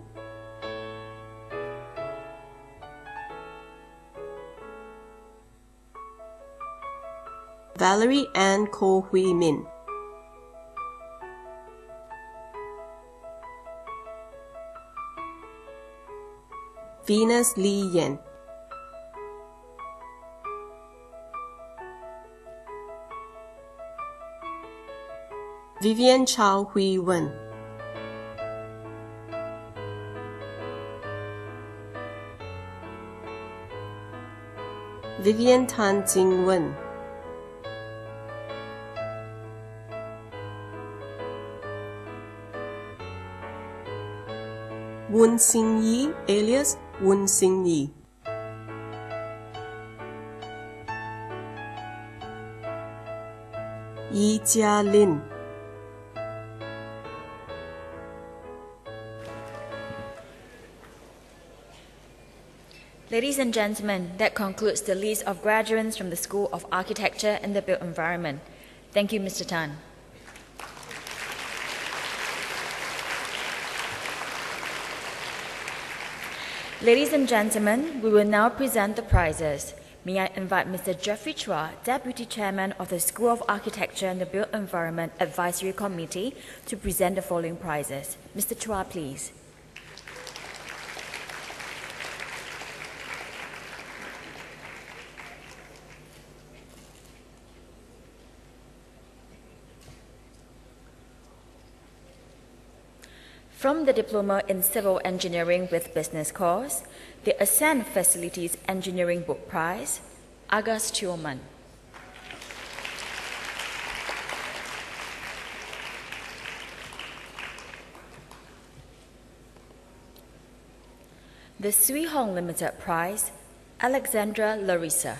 Valerie Ann Ko Hui Min, Venus Lee Yen, Vivian Chao Hui Wen, Vivian Tan Jing Wen, Woon Sing Yi alias Woon Sing Yi, Yi Jia Lin, Ladies and gentlemen, that concludes the list of graduates from the School of Architecture and the Built Environment. Thank you, Mr. Tan. Ladies and gentlemen, we will now present the prizes. May I invite Mr. Jeffrey Chua, Deputy Chairman of the School of Architecture and the Built Environment Advisory Committee, to present the following prizes. Mr. Chua, please. From the Diploma in Civil Engineering with Business course, the Ascent Facilities Engineering Book Prize, August Chioman. The Sui Hong Limited Prize, Alexandra Larissa.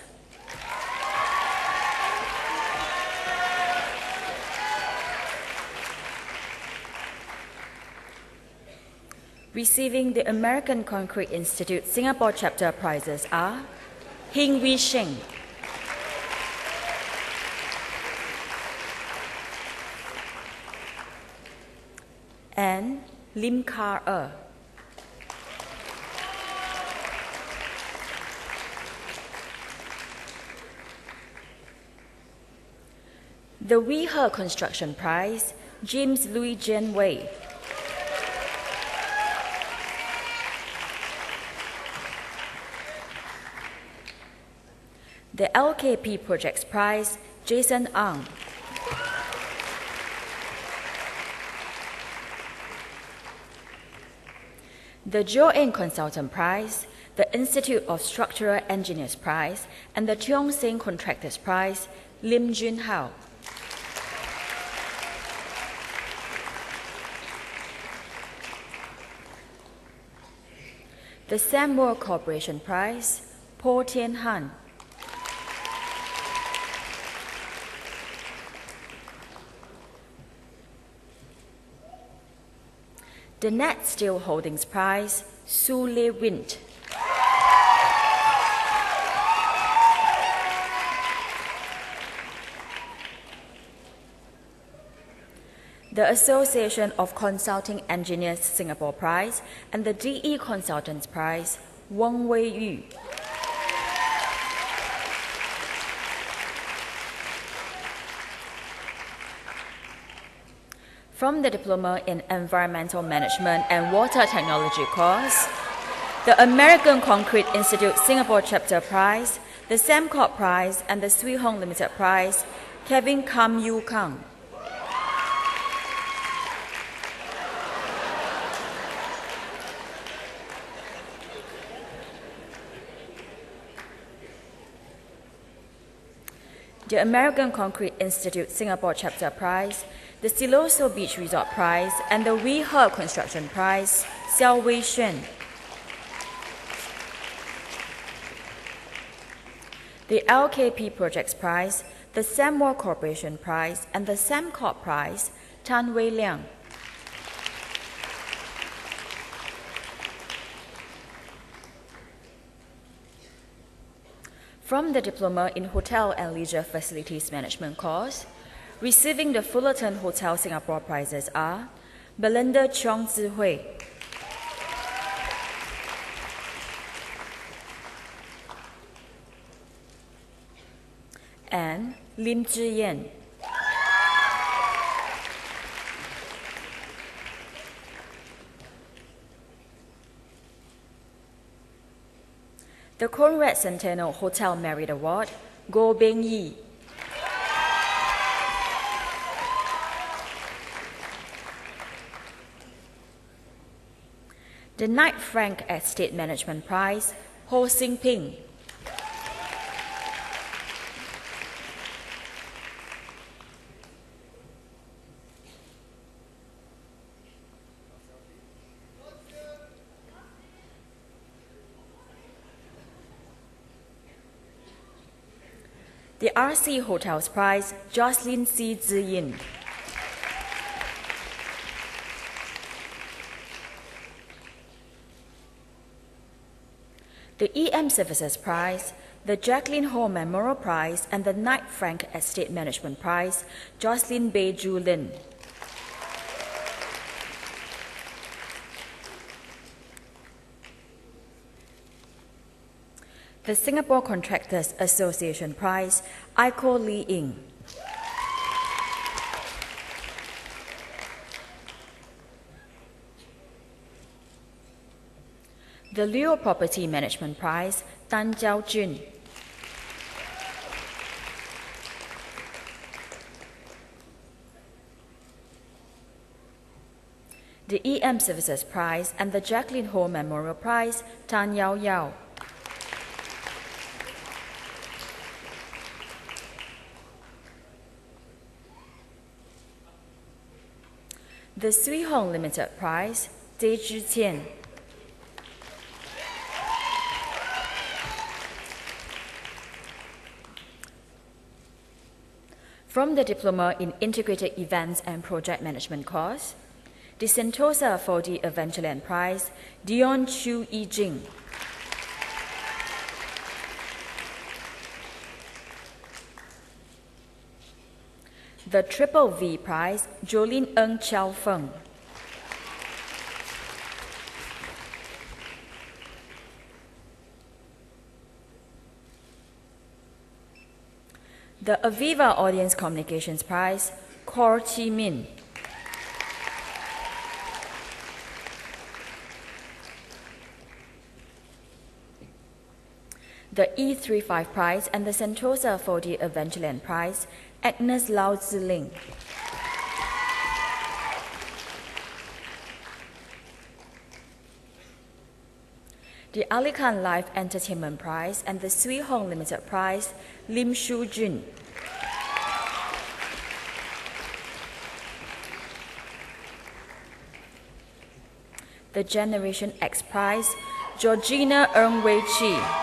Receiving the American Concrete Institute Singapore Chapter prizes are Hing Wee Sheng, and Lim Kar The Wee He Construction Prize, James Louis Jen Wei. The LKP Projects Prize, Jason Ang. The Jo Eng Consultant Prize, the Institute of Structural Engineers Prize, and the Tiong Seng Contractors Prize, Lim Jun Hao. The Samuel Corporation Prize, Po Tien Han. The Net Steel Holdings Prize, Su Le Wint. The Association of Consulting Engineers Singapore Prize and the DE Consultants Prize, Wong Wei Yu. From the Diploma in Environmental Management and Water Technology course, the American Concrete Institute Singapore Chapter Prize, the Samcorp Prize, and the Swee Hong Limited Prize, Kevin Kam Yu Kang. The American Concrete Institute Singapore Chapter Prize, the Siloso Beach Resort Prize, and the Wee He Construction Prize, Xiao Wei Xuan. The LKP Projects Prize, the Samuel Corporation Prize, and the Samcorp Prize, Tan Wei Liang. From the Diploma in Hotel and Leisure Facilities Management course, receiving the Fullerton Hotel Singapore prizes are Belinda Cheong Zi Hui, and Lim Zhi Yen. The Conrad Centennial Hotel Merit Award, Goh Beng Yi. The Knight Frank Estate Management Prize, Ho Sing Ping. The RC Hotels Prize, Jocelyn C. Ziyin. The EM Services Prize, the Jacqueline Ho Memorial Prize, and the Knight Frank Estate Management Prize, Jocelyn Bei Ju Lin. The Singapore Contractors Association Prize, Aiko Lee Ing. The Leo Property Management Prize, Tan Jiao Jun. The EM Services Prize and the Jacqueline Ho Memorial Prize, Tan Yao Yao. The Swee Hong Limited Prize, Zhe Zhitian. From the Diploma in Integrated Events and Project Management course, The Sentosa 4D Adventureland Prize, Dion Chu Yi Jing. The Triple V Prize, Jolene Ng Chiao Feng. The Aviva Audience Communications Prize, Kor Chi Min. The E35 Prize and the Sentosa 4D Adventureland Prize, Agnes Lau Ziling. The Ali Khan Live Entertainment Prize and the Sui Hong Limited Prize, Lim Shu Jun. The Generation X Prize, Georgina Ng Wei Chi.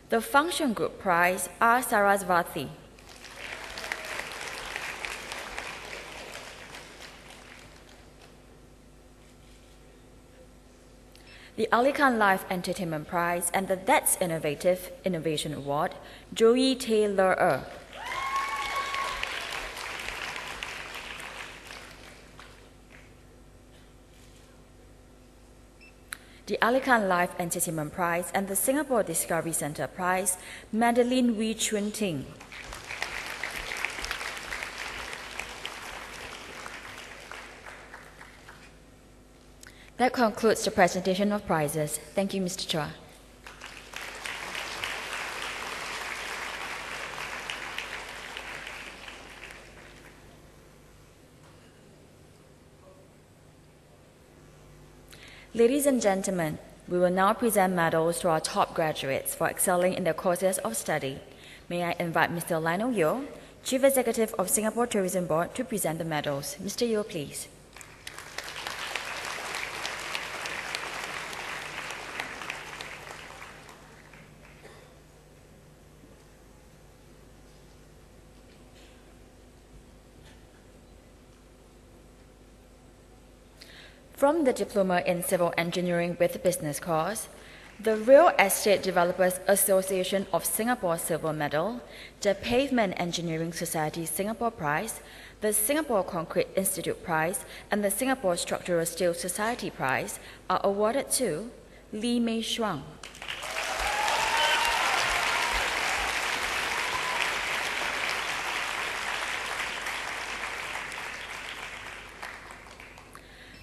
The Function Group Prize, R. Sarasvathy. The Ali Khan Live Entertainment Prize and the That's Innovative Innovation Award, Joey Taylor. The Ali Khan Live Entertainment Prize and the Singapore Discovery Centre Prize, Madeline Wee Chun Ting. That concludes the presentation of prizes. Thank you, Mr. Chua. Ladies and gentlemen, we will now present medals to our top graduates for excelling in their courses of study. May I invite Mr. Lionel Yeo, Chief Executive of Singapore Tourism Board, to present the medals. Mr. Yeo, please. From the Diploma in Civil Engineering with Business course, the Real Estate Developers Association of Singapore Silver Medal, the Pavement Engineering Society Singapore Prize, the Singapore Concrete Institute Prize, and the Singapore Structural Steel Society Prize are awarded to Lee Mei Shuang.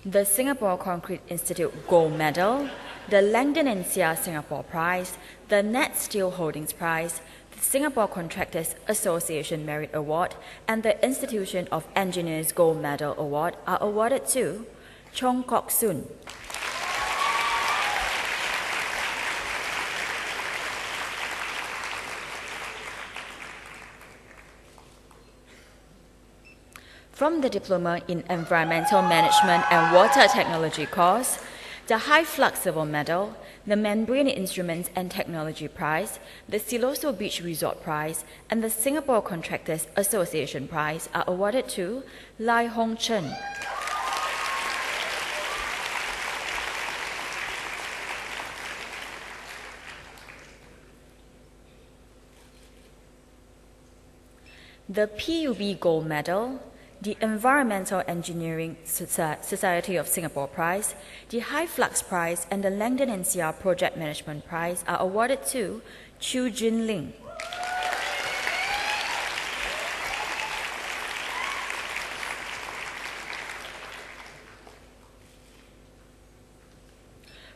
The Singapore Concrete Institute Gold Medal, the Langdon and Seah Singapore Prize, the Net Steel Holdings Prize, the Singapore Contractors Association Merit Award, and the Institution of Engineers Gold Medal Award are awarded to Chong Kok Soon. From the Diploma in Environmental Management and Water Technology course, the High Flux Civil Medal, the Membrane Instruments and Technology Prize, the Siloso Beach Resort Prize, and the Singapore Contractors Association Prize are awarded to Lai Hong Chen. The PUB Gold Medal, the Environmental Engineering Society of Singapore Prize, the High Flux Prize, and the Langdon and Seah Project Management Prize are awarded to Chu Jin Ling.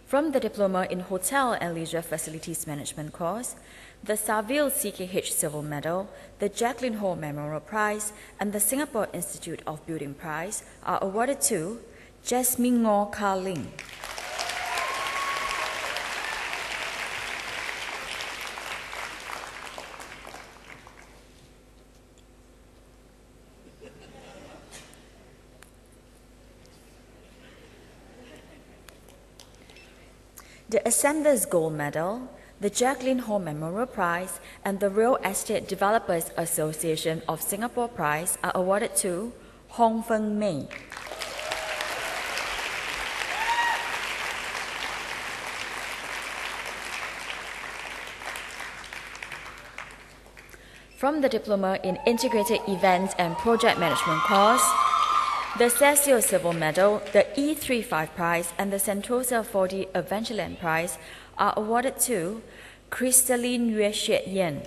From the Diploma in Hotel and Leisure Facilities Management course, the Saville CKH Civil Medal, the Jacqueline Ho Memorial Prize, and the Singapore Institute of Building Prize are awarded to Jasmine Ngor Ka Ling. The Ascenders Gold Medal, the Jacqueline Home Memorial Prize, and the Real Estate Developers Association of Singapore Prize are awarded to Hong Feng Mei. From the Diploma in Integrated Events and Project Management course, the Cecil Civil Medal, the E35 Prize, and the Sentosa 4D Adventureland Prize are awarded to Crystalline Yue Xue Yan.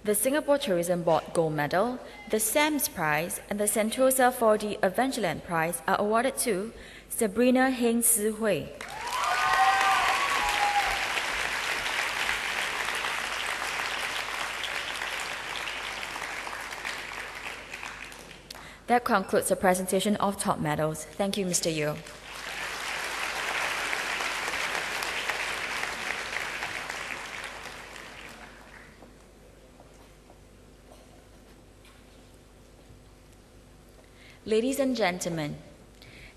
The Singapore Tourism Board Gold Medal, the SAMS Prize, and the Sentosa 4D Adventureland Prize are awarded to Sabrina Heng Si Hui. That concludes the presentation of top medals. Thank you, Mr. Yeo. Ladies and gentlemen,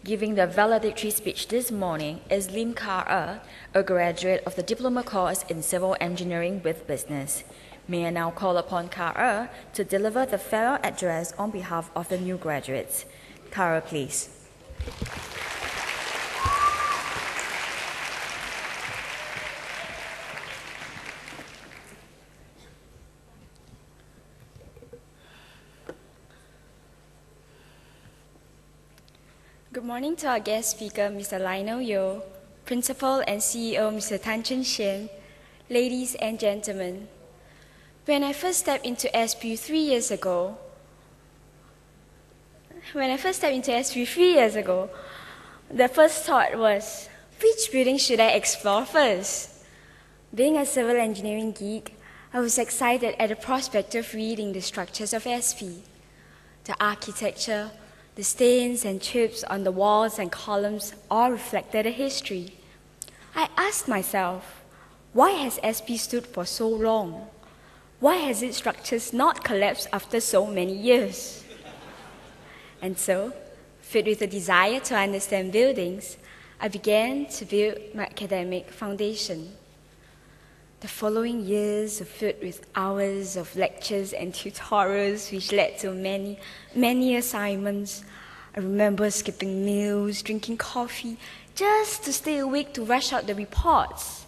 giving the valedictory speech this morning is Lim Ka a graduate of the Diploma course in Civil Engineering with Business. May I now call upon Ka to deliver the farewell address on behalf of the new graduates. Ka, please. Good morning to our guest speaker, Mr. Lionel Yeo, Principal and CEO, Mr. Tan Chun Shen, ladies and gentlemen. When I first stepped into SPU 3 years ago, the first thought was, which building should I explore first? Being a civil engineering geek, I was excited at the prospect of reading the structures of SP. The architecture, the stains and chips on the walls and columns all reflected a history. I asked myself, why has SP stood for so long? Why has its structures not collapsed after so many years? And so, filled with a desire to understand buildings, I began to build my academic foundation. The following years were filled with hours of lectures and tutorials, which led to many assignments. I remember skipping meals, drinking coffee, just to stay awake to rush out the reports.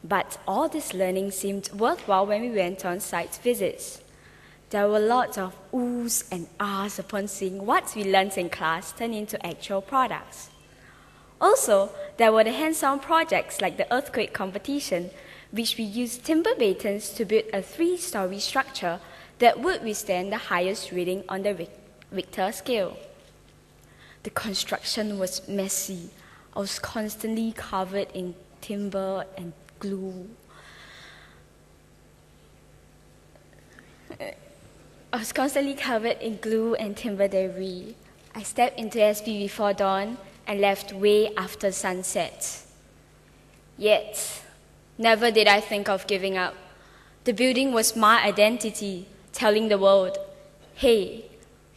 But all this learning seemed worthwhile when we went on site visits. There were lots of oohs and ahs upon seeing what we learned in class turn into actual products. Also, there were the hands-on projects like the earthquake competition, which we used timber batons to build a 3-story structure that would withstand the highest reading on the Richter scale. The construction was messy. I was constantly covered in timber and glue. And timber debris. I stepped into SP before dawn and left way after sunset. Yet, never did I think of giving up. The building was my identity, telling the world, hey,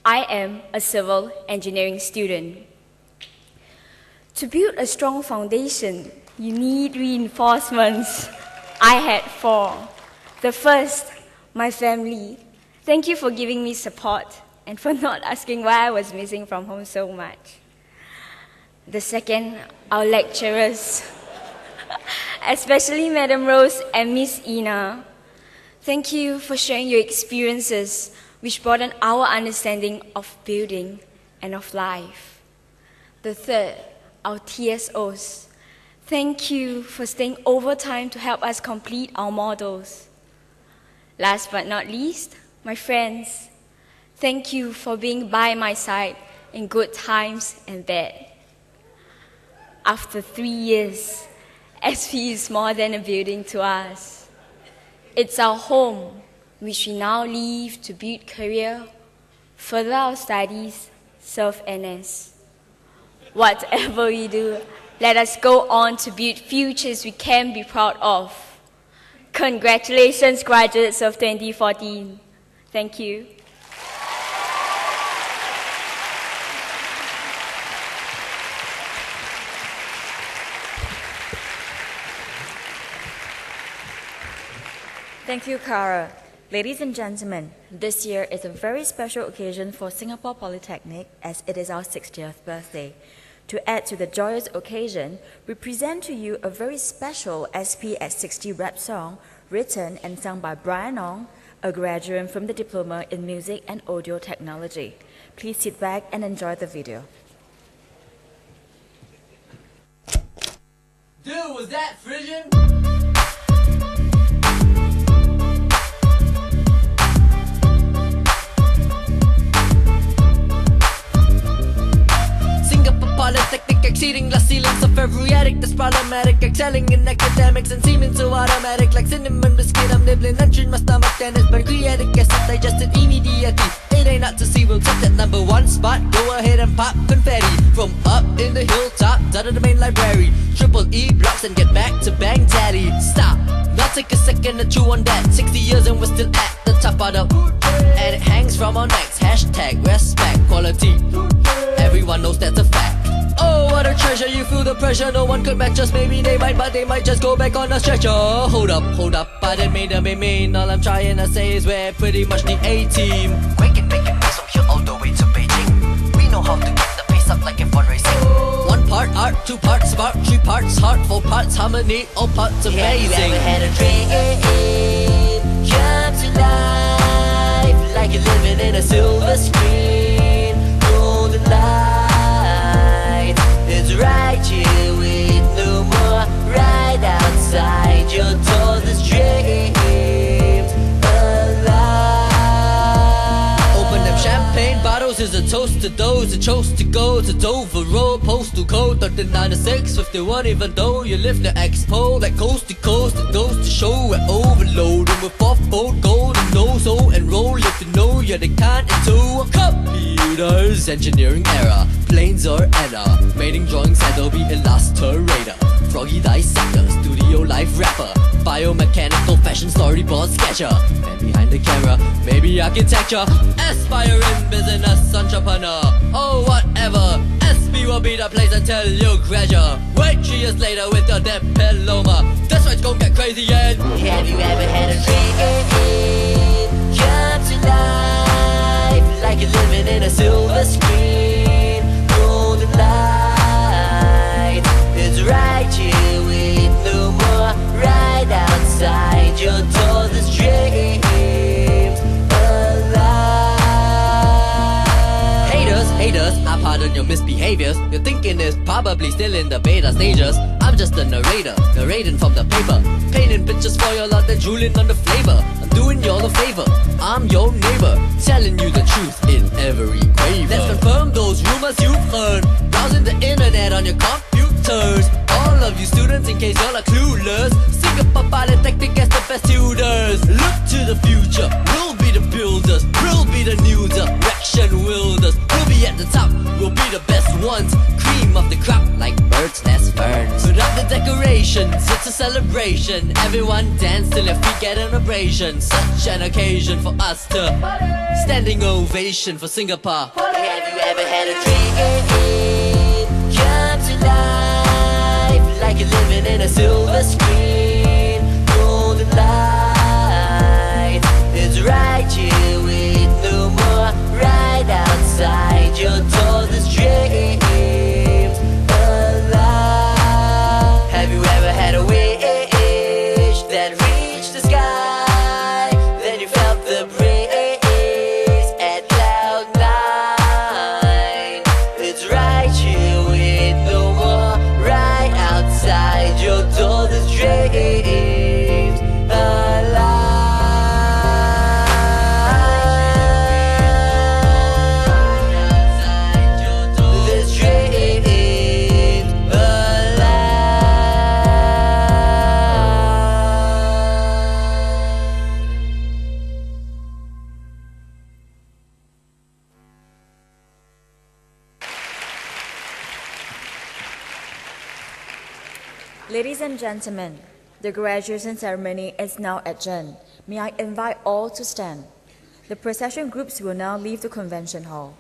I am a civil engineering student. To build a strong foundation, you need reinforcements. I had 4. The first, my family. Thank you for giving me support and for not asking why I was missing from home so much. The second, our lecturers, especially Madam Rose and Miss Ina. Thank you for sharing your experiences, which broaden our understanding of building and of life. The third, our TSOs. Thank you for staying overtime to help us complete our models. Last but not least, my friends. Thank you for being by my side in good times and bad. After 3 years, SP is more than a building to us. It's our home, which we now leave to build career, further our studies, serve NS. Whatever we do, let us go on to build futures we can be proud of. Congratulations, graduates of 2014. Thank you. Thank you, Cara. Ladies and gentlemen, this year is a very special occasion for Singapore Polytechnic as it is our 60th birthday. To add to the joyous occasion, we present to you a very special SP at 60 rap song written and sung by Brian Ong, a graduate from the Diploma in Music and Audio Technology. Please sit back and enjoy the video. Dude, was that Frisian? Polytechnic exceeding glass ceilings of every attic that's problematic, excelling in academics and seeming so automatic like cinnamon biscuit. I'm nibbling, entering my stomach, then it's pancreatic acid digested immediately. It ain't not to see, we'll take that number one spot. Go ahead and pop confetti from up in the hilltop down to the main library. Triple E blocks and get back to bang daddy. Stop, now take a second to chew on that. 60 years and we're still at the top of the and it hangs from our necks. Hashtag respect quality. Everyone knows that's a fact. Oh, what a treasure, you feel the pressure. No one could match us, maybe they might, but they might just go back on the stretcher. Hold up, I didn't mean to be mean. All I'm trying to say is we're pretty much the A-team. Making pace from here all the way to Beijing. We know how to keep the pace up like in fundraising. One part art, two parts spark, three parts heart, four parts harmony, all parts amazing. Have you ever had a dream come to life like you're living in a silver screen? Golden light, it's right here with no more. Right outside your door, this dreams alive. Open them champagne bottles is a toast to those who chose to go to Dover Road. Postal code 390651. Even though you live near Expo, like coast to coast, it goes to show we're overloaded with fourfold gold and no so enroll if you know you're the kind into computers, engineering era, planes or error, mating drawings, Adobe Illustrator, Froggy dissector, studio life rapper, biomechanical fashion storyboard sketcher, man behind the camera, maybe architecture, aspiring business entrepreneur, oh whatever, SB will be the place until you graduate. Wait 3 years later with your diploma, that's why it's gonna get crazy and have you ever had a dream come to life like you're living in a silver screen? Golden light, it's right here with no more. Right outside your door, this dreams alive. Haters, I pardon your misbehaviors. Your thinking is probably still in the beta stages. I'm just a narrator, narrating from the paper, painting pictures for your lot, then drooling on the flavor. I'm doing you all a favor, I'm your neighbor, telling you the truth in every quaver. Let's confirm those rumors you've heard, browsing the internet on your computers. All of you students, in case y'all are clueless, Singapore Polytechnic as the best tutors. Look to the future, we'll be the builders, we'll be the new direction wielders. We'll be at the top, we'll be the best ones, cream of the crop like birds' nest ferns. Put up the decorations, it's a celebration. Everyone dance till their feet get an abrasion. Such an occasion for us to standing ovation for Singapore. Have you ever had a dream come to life like you're living in a silver screen? Golden light, it's right here with no more. Right outside your door, this dreams alive. Have you ever had a wish that reached the sky? Then you felt the breeze at cloud nine. It's right here with no more. Right outside your door, this dreams alive. This dreams alive. Ladies and gentlemen, the graduation ceremony is now adjourned. May I invite all to stand. The procession groups will now leave the convention hall.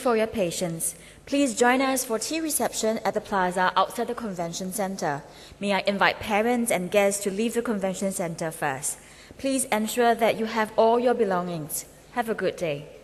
for your patience. Please join us for tea reception at the plaza outside the convention center. May I invite parents and guests to leave the convention center first. Please ensure that you have all your belongings. Have a good day.